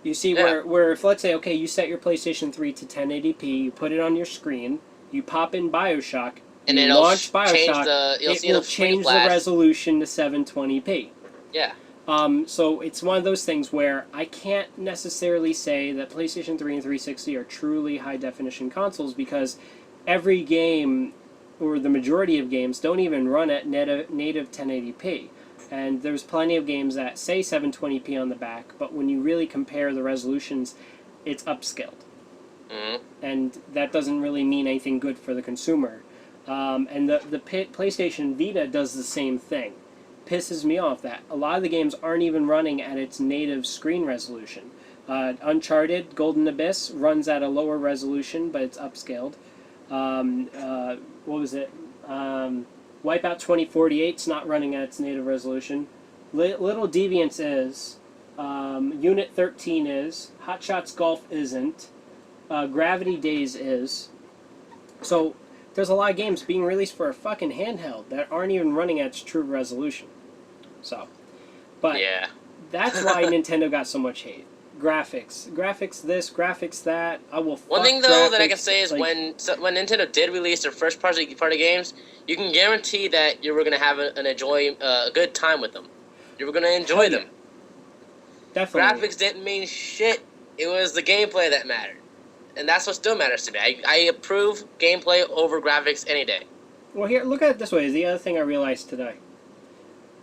You see, where if, let's say, okay, you set your PlayStation 3 to 1080p, you put it on your screen, you pop in BioShock, and you launch BioShock, it will change the resolution to 720p. Yeah. So it's one of those things where I can't necessarily say that PlayStation 3 and 360 are truly high-definition consoles because every game, or the majority of games, don't even run at native 1080p. And there's plenty of games that say 720p on the back, but when you really compare the resolutions, it's upscaled. Mm-hmm. And that doesn't really mean anything good for the consumer. And the PlayStation Vita does the same thing. Pisses me off that a lot of the games aren't even running at its native screen resolution. Uncharted Golden Abyss runs at a lower resolution, but it's upscaled. What was it? Wipeout 2048's not running at its native resolution. Little Deviants is. Unit 13 is. Hot Shots Golf isn't. Gravity Days is. So there's a lot of games being released for a fucking handheld that aren't even running at its true resolution. So, but yeah. That's why Nintendo got so much hate. Graphics this, graphics that. I will fuck One thing though that I can graphics, say is like, when Nintendo did release their first party games, you can guarantee that you were gonna have a good time with them. You were gonna hell enjoy yeah. them. Definitely. Graphics didn't mean shit. It was the gameplay that mattered, and that's what still matters to me. I approve gameplay over graphics any day. Well, here, look at it this way. Is the other thing I realized today.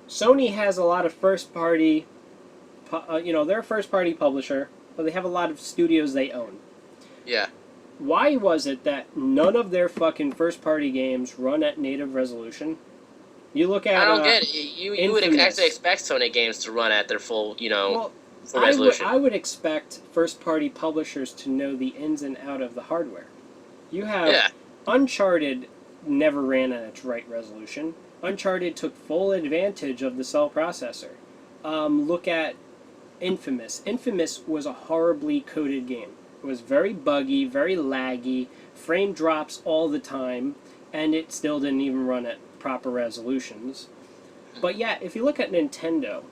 Sony has a lot of first-party, they're a first-party publisher, but they have a lot of studios they own. Yeah. Why was it that none of their fucking first-party games run at native resolution? You look at I don't get it. You would Infamous. actually expect Sony games to run at their full Well, full resolution. I would expect first-party publishers to know the ins and out of the hardware. You have Yeah. Uncharted never ran at its right resolution. Uncharted took full advantage of the cell processor. Look at Infamous. Infamous was a horribly coded game. It was very buggy, very laggy, frame drops all the time, and it still didn't even run at proper resolutions. But yeah, if you look at Nintendo,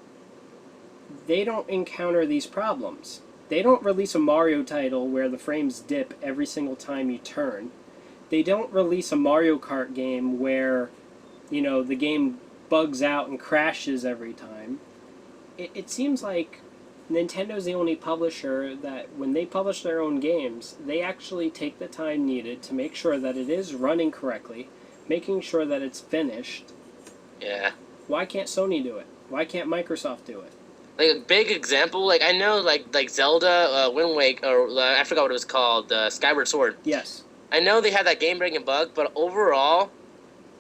they don't encounter these problems. They don't release a Mario title where the frames dip every single time you turn. They don't release a Mario Kart game where, the game bugs out and crashes every time. It seems like Nintendo's the only publisher that when they publish their own games, they actually take the time needed to make sure that it is running correctly, making sure that it's finished. Yeah. Why can't Sony do it? Why can't Microsoft do it? Like a big example, like I know, like Zelda, Wind Waker, or I forgot what it was called, Skyward Sword. Yes. I know they had that game-breaking bug, but overall,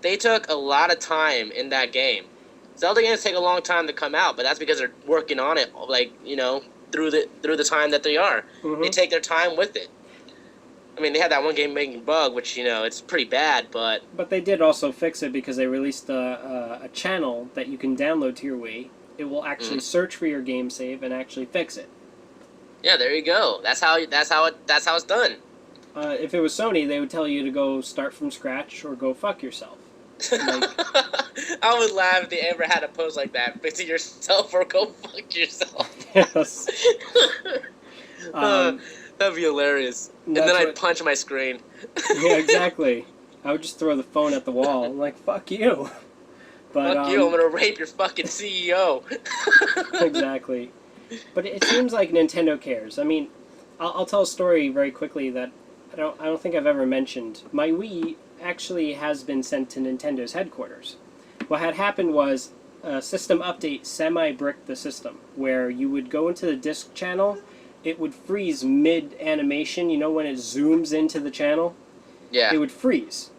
they took a lot of time in that game. Zelda games take a long time to come out, but that's because they're working on it, through the time that they are. Mm-hmm. They take their time with it. I mean, they had that one game-breaking bug, which it's pretty bad, but But they did also fix it because they released a channel that you can download to your Wii. It will actually search for your game save and actually fix it. yeah, there you go. That's how it's done. If it was Sony, they would tell you to go start from scratch or go fuck yourself. Like, I would laugh if they ever had a post like that. Fix it yourself or go fuck yourself. yes. That'd be hilarious. And then I'd punch my screen. Yeah, exactly. I would just throw the phone at the wall. I'm like, fuck you. But, fuck you, I'm gonna rape your fucking CEO. Exactly. But it seems like Nintendo cares. I mean, I'll tell a story very quickly that I don't think I've ever mentioned. My Wii actually has been sent to Nintendo's headquarters. What had happened was a system update semi-bricked the system, where you would go into the disc channel, it would freeze mid-animation, when it zooms into the channel? Yeah. It would freeze.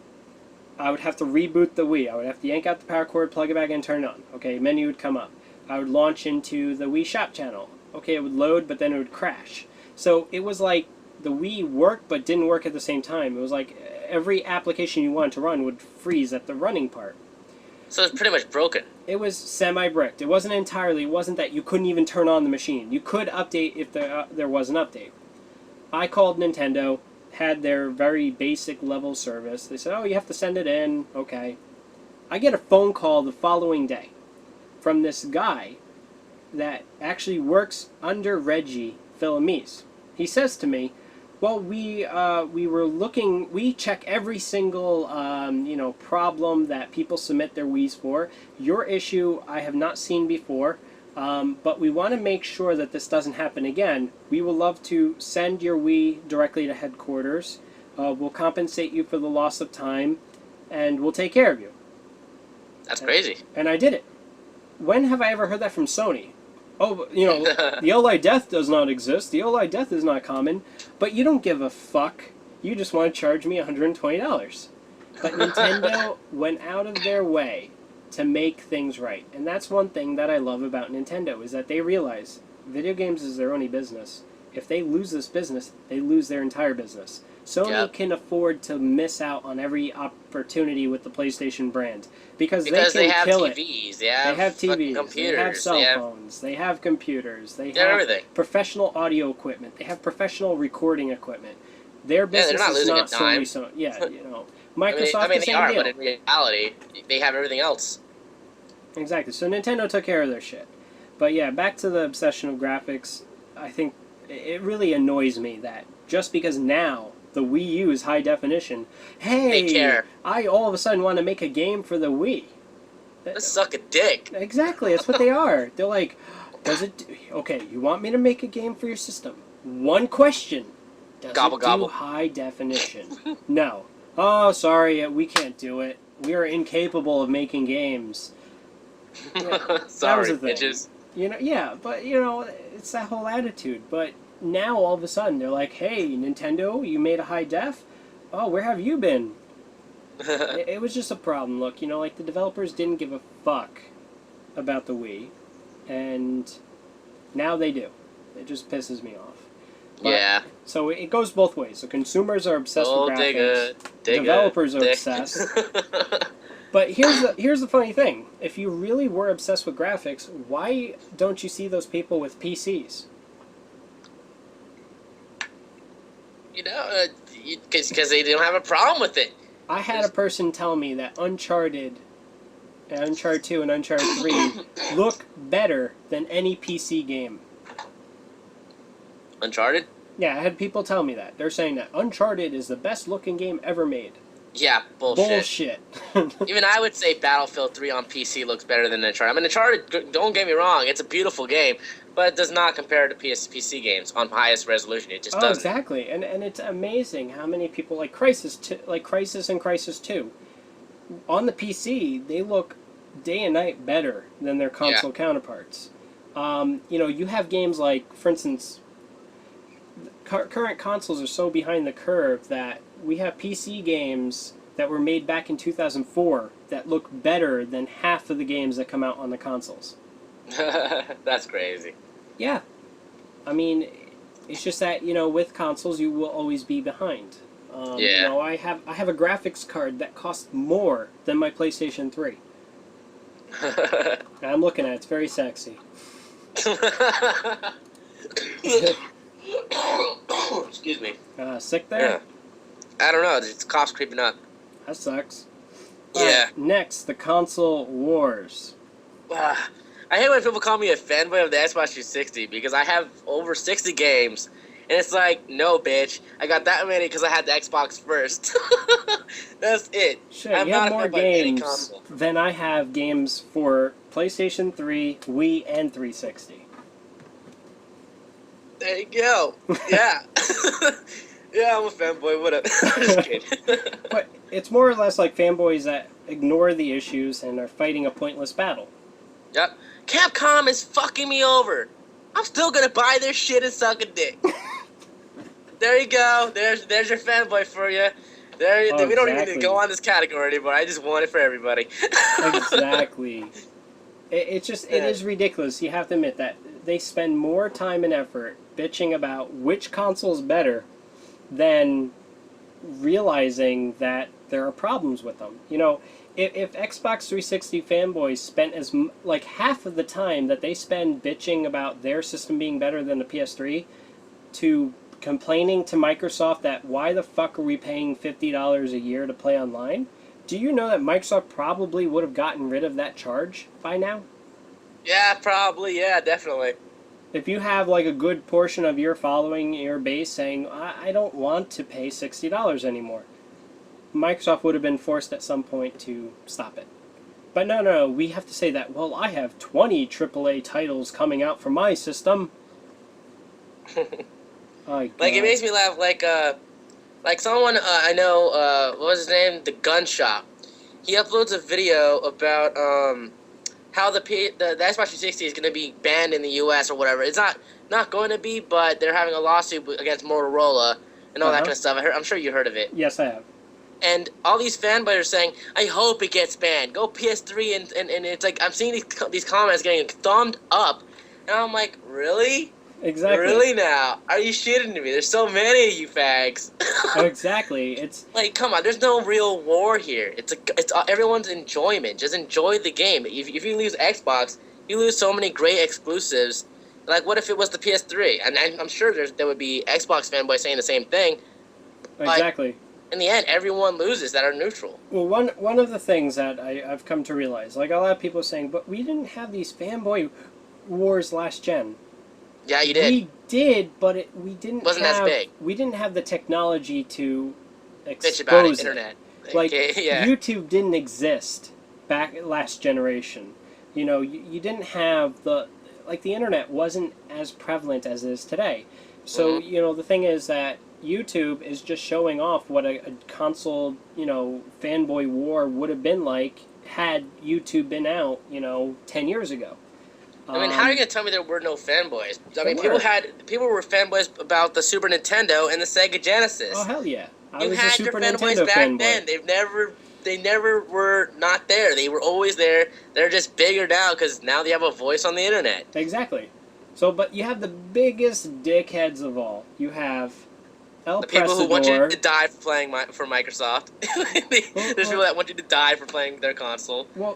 I would have to reboot the Wii. I would have to yank out the power cord, plug it back in, turn it on. Okay, menu would come up. I would launch into the Wii Shop channel. Okay, it would load, but then it would crash. So it was like the Wii worked but didn't work at the same time. It was like every application you wanted to run would freeze at the running part. So it's pretty much broken. It was semi-bricked. It wasn't entirely. It wasn't that you couldn't even turn on the machine. You could update if there was an update. I called Nintendo, had their very basic level service. They said, oh, you have to send it in. Okay. I get a phone call the following day from this guy that actually works under Reggie Fils-Aimé. He says to me, well, we were looking, we check every single, problem that people submit their Wiis for. Your issue I have not seen before, but we want to make sure that this doesn't happen again. We will love to send your Wii directly to headquarters. We'll compensate you for the loss of time, and we'll take care of you. That's crazy. And I did it. When have I ever heard that from Sony? Oh, the OLED death does not exist. The OLED death is not common. But you don't give a fuck. You just want to charge me $120. But Nintendo went out of their way to make things right. And that's one thing that I love about Nintendo, is that they realize video games is their only business. If they lose this business, they lose their entire business. Sony can afford to miss out on every opportunity with the PlayStation brand because they have kill TVs, it. They have TVs, computers, they have cell phones, they have computers, they have everything. Professional audio equipment, they have professional recording equipment. Their business is not solely Sony. Yeah, Microsoft. They are, but in reality, they have everything else. Exactly. So Nintendo took care of their shit. But yeah, back to the obsession of graphics. I think it really annoys me that just because now the Wii U is high definition, They hey, care. I all of a sudden want to make a game for the Wii. Let's suck a dick. Exactly, that's what they are. They're like, does it? Okay, you want me to make a game for your system? One question: does Gobble it do gobble. high definition? No. Oh, sorry, we can't do it. We are incapable of making games. Yeah, that was Sorry, the thing. bitches. Yeah, but it's that whole attitude. But now all of a sudden they're like, "Hey, Nintendo, you made a high def. Oh, where have you been?" It was just a problem. Look, like the developers didn't give a fuck about the Wii, and now they do. It just pisses me off. But, Yeah. So it goes both ways. So consumers are obsessed Oh, with dig graphics. it. Dig Developers it. are Dig. obsessed. But here's the funny thing. If you really were obsessed with graphics, why don't you see those people with PCs? Because they don't have a problem with it. I had a person tell me that Uncharted 2 and Uncharted 3 look better than any PC game. Uncharted? Yeah, I had people tell me that. They're saying that Uncharted is the best looking game ever made. Yeah, bullshit. Even I would say Battlefield 3 on PC looks better than Uncharted. I mean, Uncharted, don't get me wrong, it's a beautiful game, but it does not compare to PC games on highest resolution. It just doesn't. Exactly. And it's amazing how many people like Crisis and Crisis 2 on the PC, they look day and night better than their console counterparts. You have games like, for instance, current consoles are so behind the curve that we have PC games that were made back in 2004 that look better than half of the games that come out on the consoles. That's crazy. Yeah. I mean, it's just that, with consoles you will always be behind. I have a graphics card that costs more than my PlayStation 3. I'm looking at it. It's very sexy. Excuse me. Sick there? Yeah. I don't know. There's coughs creeping up. That sucks. Yeah. Next, the console wars. I hate when people call me a fanboy of the Xbox 360 because I have over 60 games. And it's like, no, bitch. I got that many because I had the Xbox first. That's it. Shit, I'm you not have a more fanboy of any games console. than I have games for PlayStation 3, Wii, and 360. There you go. Yeah. Yeah, I'm a fanboy. Whatever. Just kidding. But it's more or less like fanboys that ignore the issues and are fighting a pointless battle. Yep. Capcom is fucking me over. I'm still gonna buy their shit and suck a dick. There you go. There's your fanboy for you. We don't even need to go on this category anymore. I just want it for everybody. Exactly. It is ridiculous. You have to admit that they spend more time and effort bitching about which console's better than realizing that there are problems with them. If Xbox 360 fanboys spent like half of the time that they spend bitching about their system being better than the PS3 to complaining to Microsoft that why the fuck are we paying $50 a year to play online, do you know that Microsoft probably would have gotten rid of that charge by now? Yeah, probably. Yeah, definitely. If you have like a good portion of your following, your base saying, I don't want to pay $60 anymore, Microsoft would have been forced at some point to stop it. But no, we have to say that, well, I have 20 AAA titles coming out for my system. Like, it makes me laugh, like someone, I know, what was his name? The Gun Shop. He uploads a video about, how the Xbox 360 is going to be banned in the US or whatever. It's not going to be, but they're having a lawsuit against Motorola and all that kind of stuff. I'm sure you heard of it. Yes, I have. And all these fanboys are saying, I hope it gets banned. Go PS3, and it's like, I'm seeing these comments getting thumbed up, and I'm like, really? Exactly. Really now? Are you shitting me? There's so many of you fags. Exactly. It's like, come on. There's no real war here. It's everyone's enjoyment. Just enjoy the game. If you lose Xbox, you lose so many great exclusives. Like, what if it was the PS3? And I'm sure there would be Xbox fanboys saying the same thing. Exactly. Like, in the end, everyone loses that are neutral. Well, one of the things that I've come to realize, like a lot of people are saying, but we didn't have these fanboy wars last gen. Yeah, you did. We did, but Wasn't as big. we didn't have the technology to Bitch about it. expose it. Internet. Like Okay, yeah. YouTube didn't exist back last generation. You know, you didn't have the internet wasn't as prevalent as it is today. So, Hmm. you know, the thing is that YouTube is just showing off what a console, you know, fanboy war would have been like had YouTube been out, you know, 10 years ago. I mean, how are you Um, gonna tell me there were no fanboys? I there mean, were. people were fanboys about the Super Nintendo and the Sega Oh, Genesis. hell yeah. I You was a had your Super fanboys Nintendo back fanboy. then. They never were not there. They were always there. They're just bigger now because now they have a voice on the internet. Exactly. So, but you have the biggest dickheads of all. You have El The people who want you to Presador. die for playing for Microsoft. Well, There's people well, that want you to die for playing their console. well,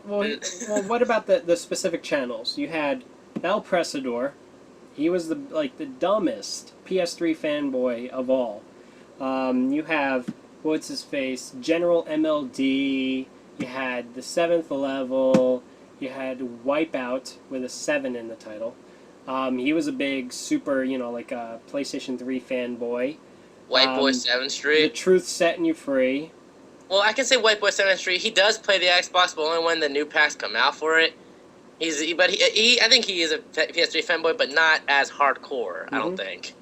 what about the specific channels? You had El Presador. He was the dumbest PS3 fanboy of all. You have what's his face, General MLD. You had the seventh level. You had Wipeout with a 7 in the title. He was a big super, you know, like a PlayStation 3 fanboy. White Boy 7th The Street. Truth Setting You Free. Well, I can say White Boy 7th Street. He does play the Xbox, but only when the new packs come out for it. I think he is a PS3 fanboy, but not as hardcore. I don't Hmm. think.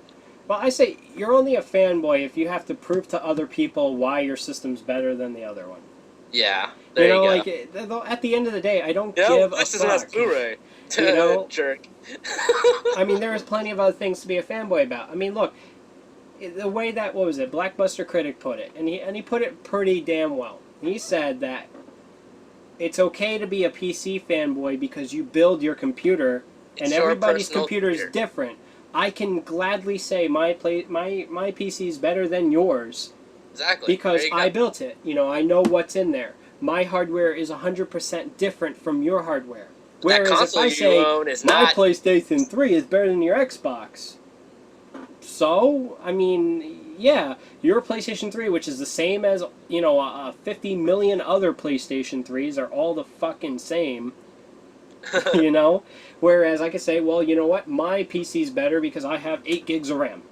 Well, I say you're only a fanboy if you have to prove to other people why your system's better than the other one. Yeah, You there you know, go. like at the end of the day, I don't Yeah, give a this is has fuck. Blu-ray. You know, Jerk. I mean, there is plenty of other things to be a fanboy about. I mean, look, the way that what was it, Blackbuster Critic put it, and he put it pretty damn well. He said that it's okay to be a PC fanboy because you build your computer, and It's your everybody's personal computer is computer. different. I can gladly say my PC is better than yours Exactly. There because you I go. built it. You know, I know what's in there. My hardware is 100% different from your hardware. That Whereas if console I you say own is my not. PlayStation 3 is better than your Xbox, so I mean, yeah, your PlayStation 3, which is the same as, you know, 50 million other PlayStation 3s, are all the fucking same, you know? Whereas I could say, well, you know what, my PC's better because I have 8 gigs of RAM,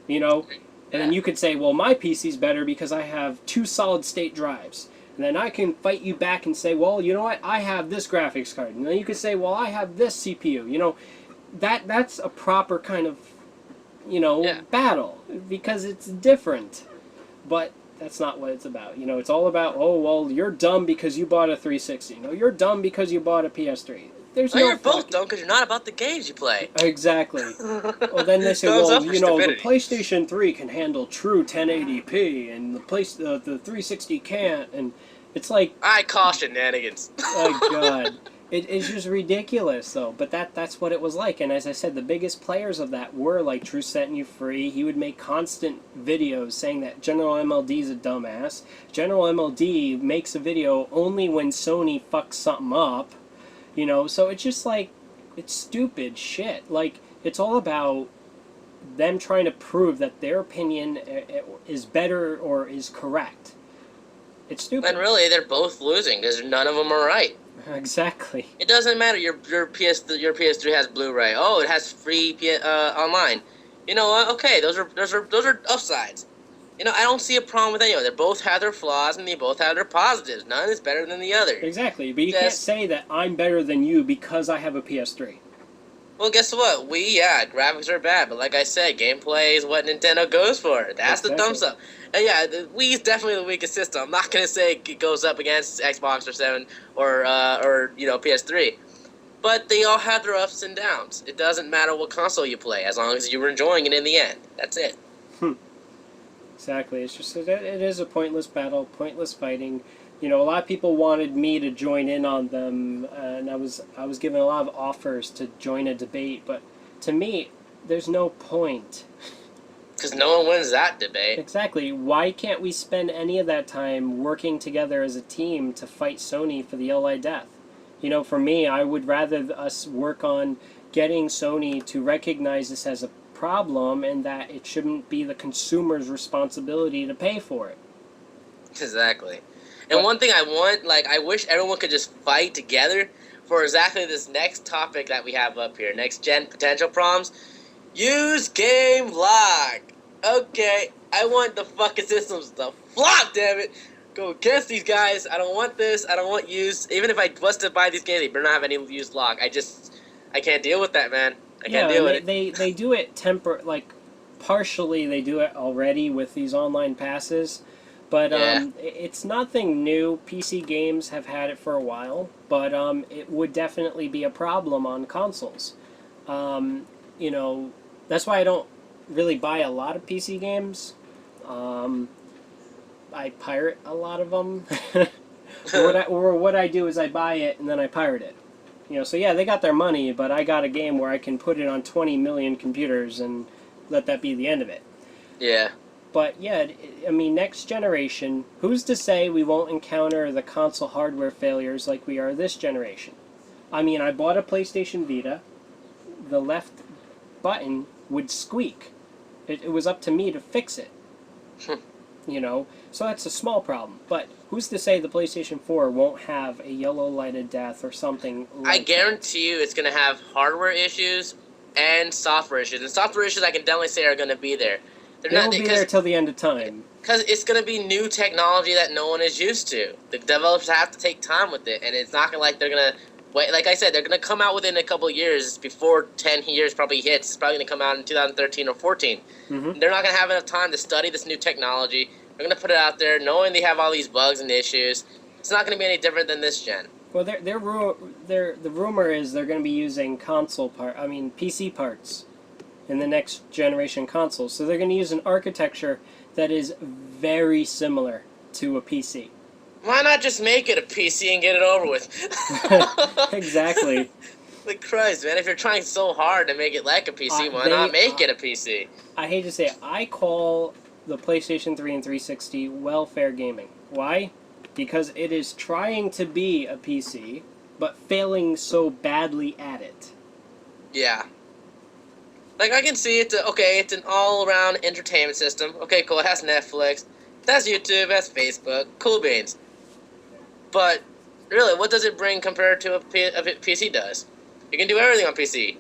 you know? And then Yeah. you could say, well, my PC's better because I have 2 solid state drives. And then I can fight you back and say, well, you know what, I have this graphics card. And then you could say, well, I have this CPU. You know, that's a proper kind of, you know, Yeah. battle because it's different. But that's not what it's about. You know, it's all about, oh, well, you're dumb because you bought a 360. No, you're dumb because you bought a PS3. There's Oh, no you're both fucking... dumb because you're not about the games you play. Exactly. Well, then they say, Thumbs well, up for you know, the stupidity. PlayStation 3 can handle true 1080p, and the 360 can't, and it's like, I call shenanigans. oh god, it's just ridiculous though. But that's what it was like, and as I said, the biggest players of that were like True Setting You Free. He would make constant videos saying that General MLD is a dumbass. General MLD makes a video only when Sony fucks something up, you know. So it's just like, it's stupid shit. Like, it's all about them trying to prove that their opinion is better or is correct. It's stupid. And really, they're both losing because none of them are right. Exactly. It doesn't matter. Your PS3 has Blu-ray. Oh, it has free online. You know what? Okay, those are upsides. You know, I don't see a problem with any of them. They both have their flaws and they both have their positives. None is better than the other. Exactly. But you can't Just say that I'm better than you because I have a PS3. well, guess what? Graphics are bad, but like I said, gameplay is what Nintendo goes for. That's the Exactly. thumbs up. And yeah, the Wii is definitely the weakest system. I'm not gonna say it goes up against Xbox or 7 or you know PS3, but they all have their ups and downs. It doesn't matter what console you play, as long as you're enjoying it in the end. That's it. Exactly. It's just it is a pointless battle, pointless fighting. You know, a lot of people wanted me to join in on them, and I was given a lot of offers to join a debate, but to me, there's no point. Because no one wins that debate. Exactly. Why can't we spend any of that time working together as a team to fight Sony for the LI death? You know, for me, I would rather us work on getting Sony to recognize this as a problem and that it shouldn't be the consumer's responsibility to pay for it. Exactly. And But one thing I want, like, I wish everyone could just fight together for exactly this next topic that we have up here, next gen potential problems. Use game lock. Okay, I want the fucking systems to flop, damn it. Go against these guys. I don't want this. I don't want use. Even if I was to buy these games, they better not have any used lock. I can't deal with that, man. I can't Yeah, deal and with it. they do it partially they do it already with these online passes, but Yeah. it's nothing new. PC games have had it for a while, but it would definitely be a problem on consoles. Um, you know, that's why I don't really buy a lot of PC games. Um, I pirate a lot of them. Or what I do is I buy it and then I pirate it. So yeah, they got their money, but I got a game where I can put it on 20 million computers and let that be the end of it. Yeah. But yeah, I mean, next generation, who's to say we won't encounter the console hardware failures like we are this generation? I mean, I bought a PlayStation Vita. The left button would squeak. It was up to me to fix it. So that's a small problem. But who's to say the PlayStation 4 won't have a yellow lighted death or something I like guarantee you it's going to have hardware issues and software issues. And software issues I can definitely say are going to be there. They're They not will be there till the end of time. because it's going to be new technology that no one is used to. The developers have to take time with it, and it's not going to like they're going to wait. Like I said, they're going to come out within a couple of years before 10 years probably hits. It's probably going to come out in 2013 or 14. Mm-hmm. They're not going to have enough time to study this new technology. They're going to put it out there knowing they have all these bugs and issues. It's not going to be any different than this gen. Well, the rumor is they're going to be using PC parts in the next generation consoles. So they're going to use an architecture that is very similar to a PC. Why not just make it a PC and get it over with? Exactly. Like Christ, man! If you're trying so hard to make it like a PC, why not make it a PC? I hate to say it, I call the PlayStation 3 and 360 welfare gaming. Why? Because it is trying to be a PC, but failing so badly at it. Yeah. Like, I can see it, it's an all-around entertainment system. Okay, cool, it has Netflix, it has YouTube, it has Facebook, cool beans. But, really, what does it bring compared to a PC does? You can do everything on PC.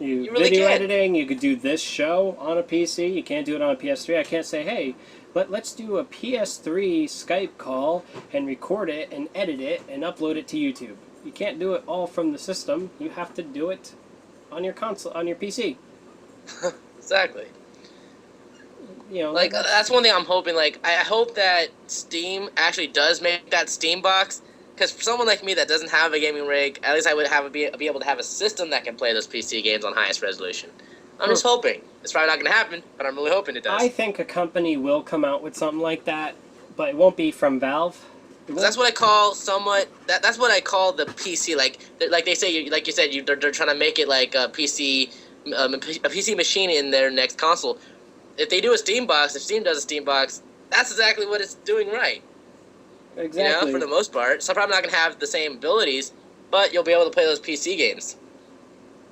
You really video can. editing, you could do this show on a PC, you can't do it on a PS3. I can't say, hey, let's do a PS3 Skype call and record it and edit it and upload it to YouTube. You can't do it all from the system. You have to do it on your console, on your PC. Exactly. Like that's one thing I'm hoping. Like, I hope that Steam actually does make that Steam box. Because for someone like me that doesn't have a gaming rig, at least I would be able to have a system that can play those PC games on highest resolution. I'm just hoping. It's probably not going to happen, but I'm really hoping it does. I think a company will come out with something like that, but it won't be from Valve. That's what I call That's what I call the PC. Like they say, like you said, they're trying to make it like a PC, a PC machine in their next console. If they do a Steam box, if Steam does a Steam box, that's exactly what it's doing right. Exactly. For the most part. So I'm probably not going to have the same abilities, but you'll be able to play those PC games.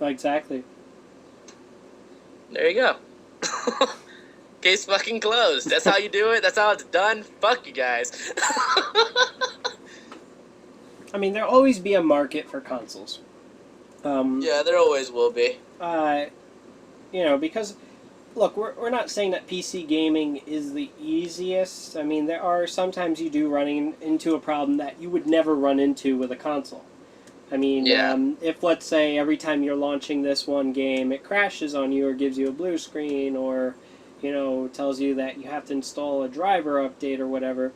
Exactly. There you go. Case fucking closed. That's how you do it. That's how it's done. Fuck you guys. I mean, there'll always be a market for consoles. Yeah, there always will be. Because, look, we're not saying that PC gaming is the easiest. I mean, there are sometimes you do running into a problem that you would never run into with a console. I mean, if, let's say, every time you're launching this one game, it crashes on you or gives you a blue screen or, tells you that you have to install a driver update or whatever,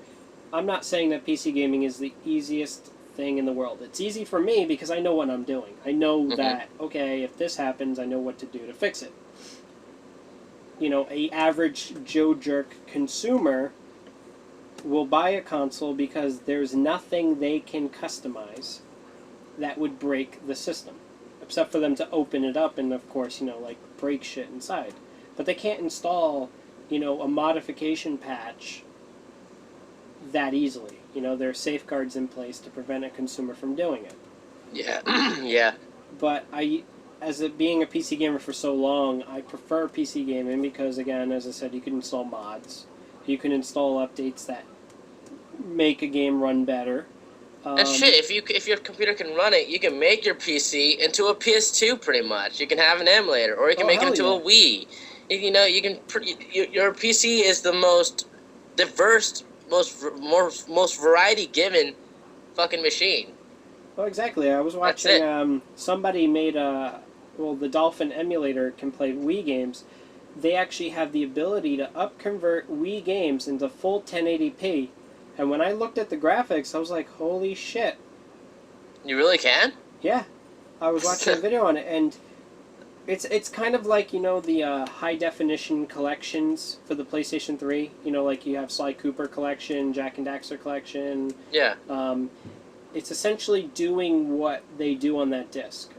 I'm not saying that PC gaming is the easiest thing in the world. It's easy for me because I know what I'm doing. I know that, okay, if this happens, I know what to do to fix it. A average Joe Jerk consumer will buy a console because there's nothing they can customize that would break the system, except for them to open it up and, of course, break shit inside. But they can't install, a modification patch that easily. There are safeguards in place to prevent a consumer from doing it. Yeah. Yeah. But being a PC gamer for so long, I prefer PC gaming because, again, as I said, you can install mods. You can install updates that make a game run better. And shit, if your computer can run it, you can make your PC into a PS2 pretty much. You can have an emulator, or you can Oh, make it hell into yeah. a Wii. You know, you can. Your PC is the most diverse, most variety given fucking machine. Oh, exactly. I was That's watching. it. Somebody made a. Well, the Dolphin emulator can play Wii games. They actually have the ability to upconvert Wii games into full 1080p. And when I looked at the graphics, I was like, "Holy shit!" You really can. Yeah, I was watching a video on it, and it's kind of like the high definition collections for the PlayStation 3. Like you have Sly Cooper collection, Jack and Daxter collection. Yeah. Um, it's essentially doing what they do on that disc.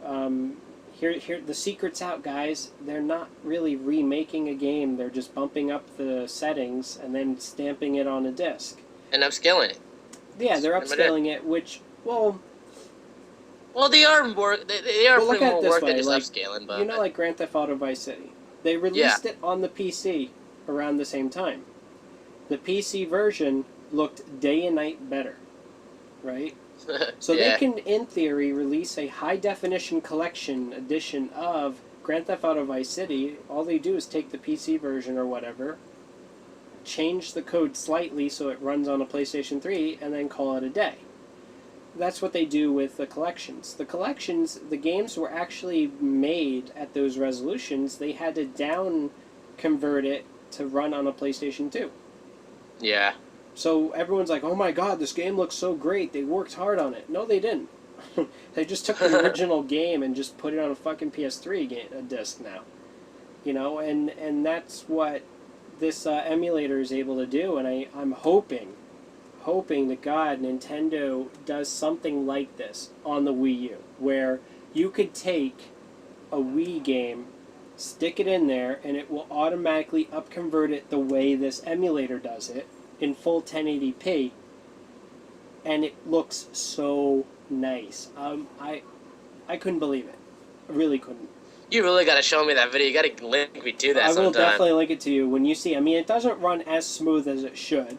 Here, the secret's out, guys. They're not really remaking a game. They're just bumping up the settings and then stamping it on a disc. And upscaling it. Yeah, they're Pretty much it. upscaling it, which, well, Well, they are more. They are look putting at it more this work way. than just Like, upscaling, but like Grand Theft Auto Vice City. They released it on the PC around the same time. The PC version looked day and night better, right? So yeah. they can, in theory, release a high-definition collection edition of Grand Theft Auto Vice City. All they do is take the PC version or whatever, change the code slightly so it runs on a PlayStation 3, and then call it a day. That's what they do with the collections. The collections, the games were actually made at those resolutions. They had to down convert it to run on a PlayStation 2. Yeah. So everyone's like, "Oh my god, this game looks so great. They worked hard on it." No, they didn't. They just took the original game and just put it on a fucking PS3 disc now. And that's what this emulator is able to do. And I'm hoping to God Nintendo does something like this on the Wii U, where you could take a Wii game, stick it in there, and it will automatically upconvert it the way this emulator does it, in full 1080p, and it looks so nice. I couldn't believe it. I really couldn't. You really got to show me that video. You got to link me to that I will sometime. definitely link it to you when you see. I mean, it doesn't run as smooth as it should,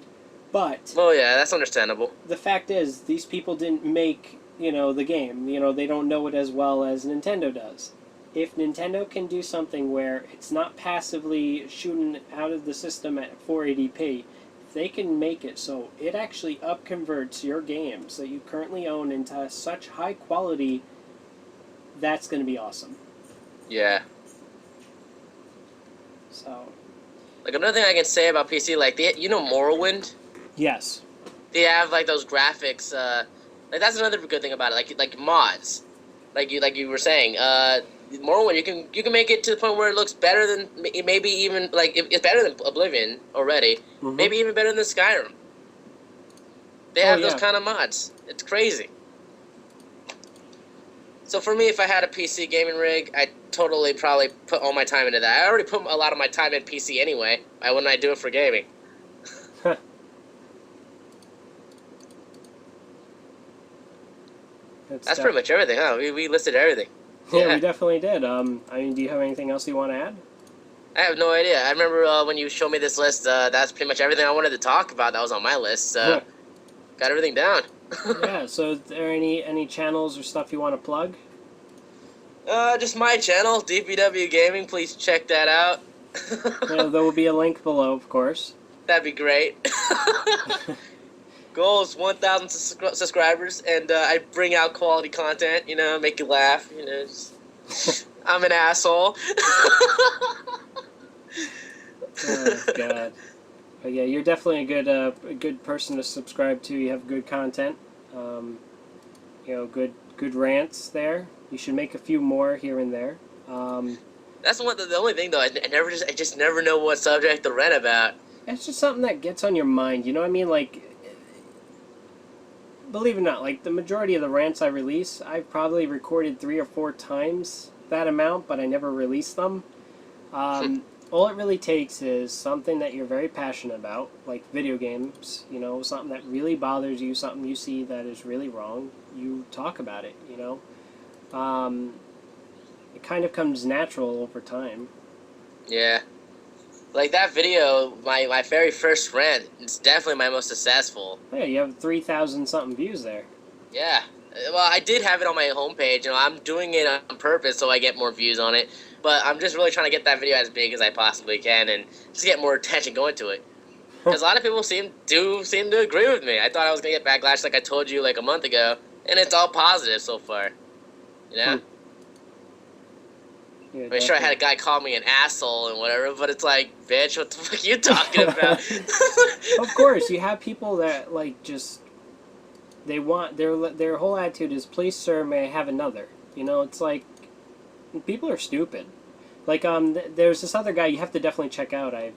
but Well, yeah, that's understandable. the fact is, these people didn't make the game. They don't know it as well as Nintendo does. If Nintendo can do something where it's not passively shooting out of the system at 480p, they can make it so it actually upconverts your games that you currently own into such high quality, that's going to be awesome. Yeah. So. Like another thing I can say about PC, like Morrowind. Yes. They have like those graphics. Like that's another good thing about it. Like mods, like you were saying. Morrowind, you can make it to the point where it looks better than maybe even like it's better than Oblivion already. Mm-hmm. Maybe even better than Skyrim. They have those kind of mods. It's crazy. So for me, if I had a PC gaming rig, I'd totally probably put all my time into that. I already put a lot of my time in PC anyway. Why wouldn't I do it for gaming? That's pretty much everything, huh? We listed everything. Yeah, we definitely did. I mean, do you have anything else you want to add? I have no idea. I remember when you showed me this list, that's pretty much everything I wanted to talk about that was on my list. Got everything down. Yeah, so is there any channels or stuff you want to plug? Just my channel, DPW Gaming. Please check that out. There will be a link below, of course. That'd be great. Goal is 1,000 subscribers, and I bring out quality content, make you laugh, I'm an asshole. Oh, God. But yeah, you're definitely a good person to subscribe to. You have good content. Good rants there. You should make a few more here and there. That's the only thing, though. I just never know what subject to rant about. It's just something that gets on your mind. You know what I mean? Like, believe it or not, like the majority of the rants I release, I've probably recorded 3 or 4 times that amount, but I never release them. All it really takes is something that you're very passionate about, like video games, something that really bothers you, something you see that is really wrong, you talk about it, It kind of comes natural over time. Yeah. Like that video, my very first rant, it's definitely my most successful. Yeah, you have 3,000 something views there. Yeah. Well, I did have it on my homepage. You know, I'm doing it on purpose so I get more views on it. But I'm just really trying to get that video as big as I possibly can and just get more attention going to it. Because a lot of people seem to agree with me. I thought I was gonna get backlash, like I told you like a month ago, and it's all positive so far. You know. Yeah, I mean, sure, I had a guy call me an asshole and whatever, but it's like, bitch, what the fuck are you talking about? Of course, you have people that like just they want their whole attitude is please sir may I have another. You know, it's like people are stupid. Like there's this other guy you have to definitely check out. I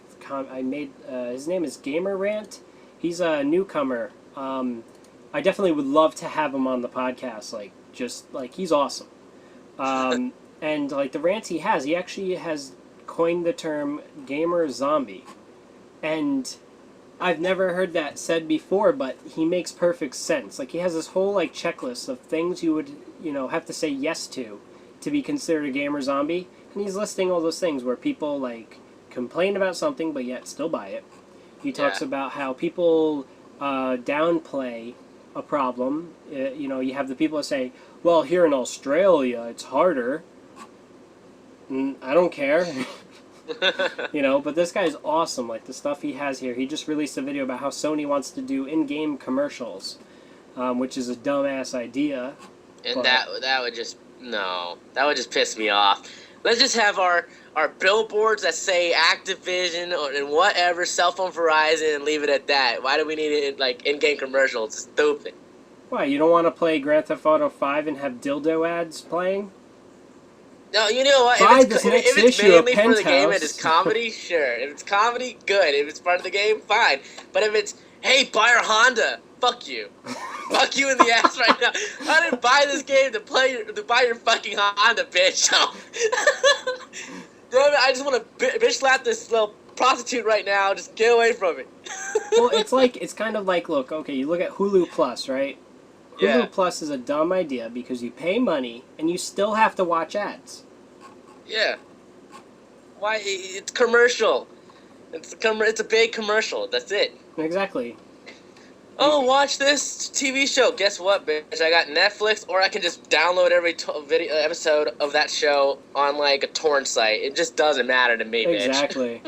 made his name is Gamer Rant. He's a newcomer. I definitely would love to have him on the podcast. Like just like he's awesome. And like the rants he actually has coined the term gamer zombie, and I've never heard that said before, but he makes perfect sense. Like he has this whole like checklist of things you would have to say yes to be considered a gamer zombie, and he's listing all those things where people like complain about something but yet still buy it. He talks about how people downplay a problem. You have the people that say, "Well, here in Australia, it's harder." I don't care. But this guy's awesome. Like the stuff he has here. He just released a video about how Sony wants to do in-game commercials, which is a dumbass idea. And that would just that would just piss me off. Let's just have our billboards that say Activision and whatever, cell phone Verizon, and leave it at that. Why do we need it like in-game commercials? It's stupid. Why, you don't want to play Grand Theft Auto 5 and have dildo ads playing? No, you know what? If it's mainly for the game and it's comedy, sure. If it's comedy, good. If it's part of the game, fine. But if it's, hey, buy our Honda, fuck you. Fuck you in the ass right now. I didn't buy this game to buy your fucking Honda, bitch. Damn it, I just want to bitch slap this little prostitute right now. Just get away from me. Well, it's kind of like, look, okay, you look at Hulu Plus, right? Hulu Plus is a dumb idea because you pay money and you still have to watch ads. Yeah. Why? It's commercial. It's a big commercial. That's it. Exactly. Oh, watch this TV show. Guess what, bitch? I got Netflix, or I can just download every video episode of that show on like a torrent site. It just doesn't matter to me, bitch. Exactly.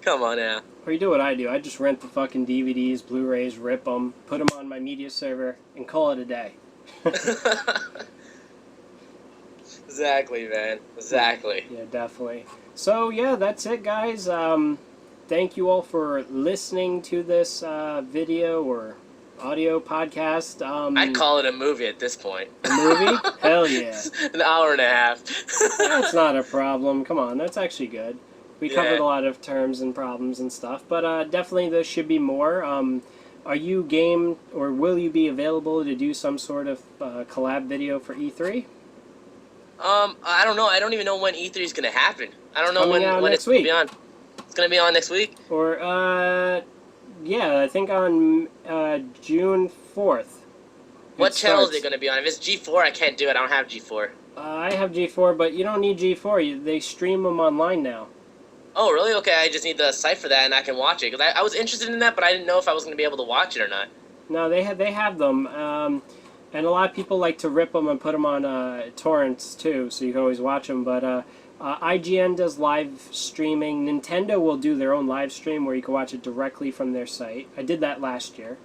Come on now. Or you do what I do. I just rent the fucking DVDs, Blu-rays, rip them, put them on my media server, and call it a day. Exactly, man. Exactly. Yeah, definitely. So, yeah, that's it, guys. Thank you all for listening to this video or audio podcast. I'd call it a movie at this point. A movie? Hell yeah. An hour and a half. That's not a problem. Come on, that's actually good. We covered a lot of terms and problems and stuff, but definitely there should be more. Are you game, or will you be available to do some sort of collab video for E3? I don't know. I don't even know when E3 is going to happen. I don't know when it's going to be on. It's going to be on next week? Or, yeah, I think on June 4th. What channel is it going to be on? If it's G4, I can't do it. I don't have G4. I have G4, but you don't need G4. They stream them online now. Oh, really? Okay, I just need the site for that, and I can watch it. Because I was interested in that, but I didn't know if I was going to be able to watch it or not. No, they have them. And a lot of people like to rip them and put them on torrents, too, so you can always watch them. But IGN does live streaming. Nintendo will do their own live stream where you can watch it directly from their site. I did that last year.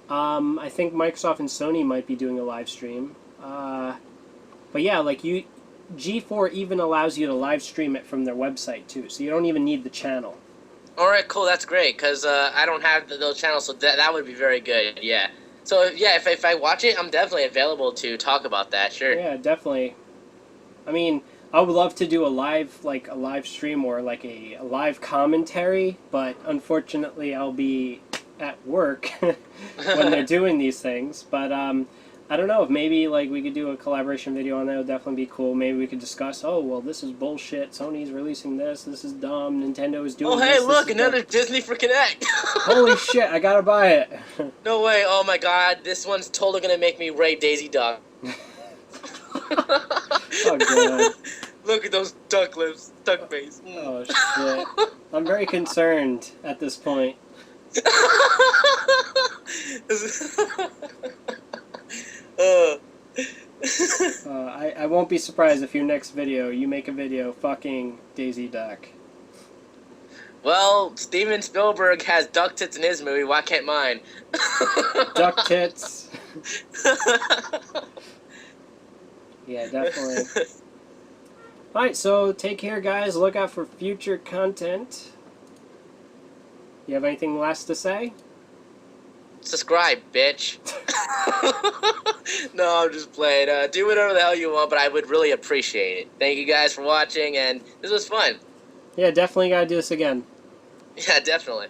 I think Microsoft and Sony might be doing a live stream. But yeah, like G4 even allows you to live stream it from their website too, so you don't even need the channel. All right, cool. That's great because I don't have those channels, so that would be very good. Yeah. So yeah, if I watch it, I'm definitely available to talk about that. Sure. Yeah, definitely. I mean, I would love to do a live stream or like a live commentary, but unfortunately, I'll be at work when they're doing these things. But I don't know if maybe like we could do a collaboration video on that. Would definitely be cool. Maybe we could discuss. Oh well, this is bullshit. Sony's releasing this. This is dumb. Nintendo is doing. Oh hey, this look, another Disney for Connect. Holy shit! I gotta buy it. No way! Oh my god, this one's totally gonna make me rate Daisy Duck. Oh god. Look at those duck lips, duck face. Oh shit! I'm very concerned at this point. I won't be surprised if your next video, you make a video fucking Daisy Duck. Well, Steven Spielberg has duck tits in his movie. Why can't mine? Duck tits. Yeah, definitely. Alright, so take care, guys. Look out for future content. You have anything last to say? Subscribe, bitch. No, I'm just playing. Do whatever the hell you want, but I would really appreciate it. Thank you guys for watching, and this was fun. Yeah, definitely gotta do this again. Yeah, definitely.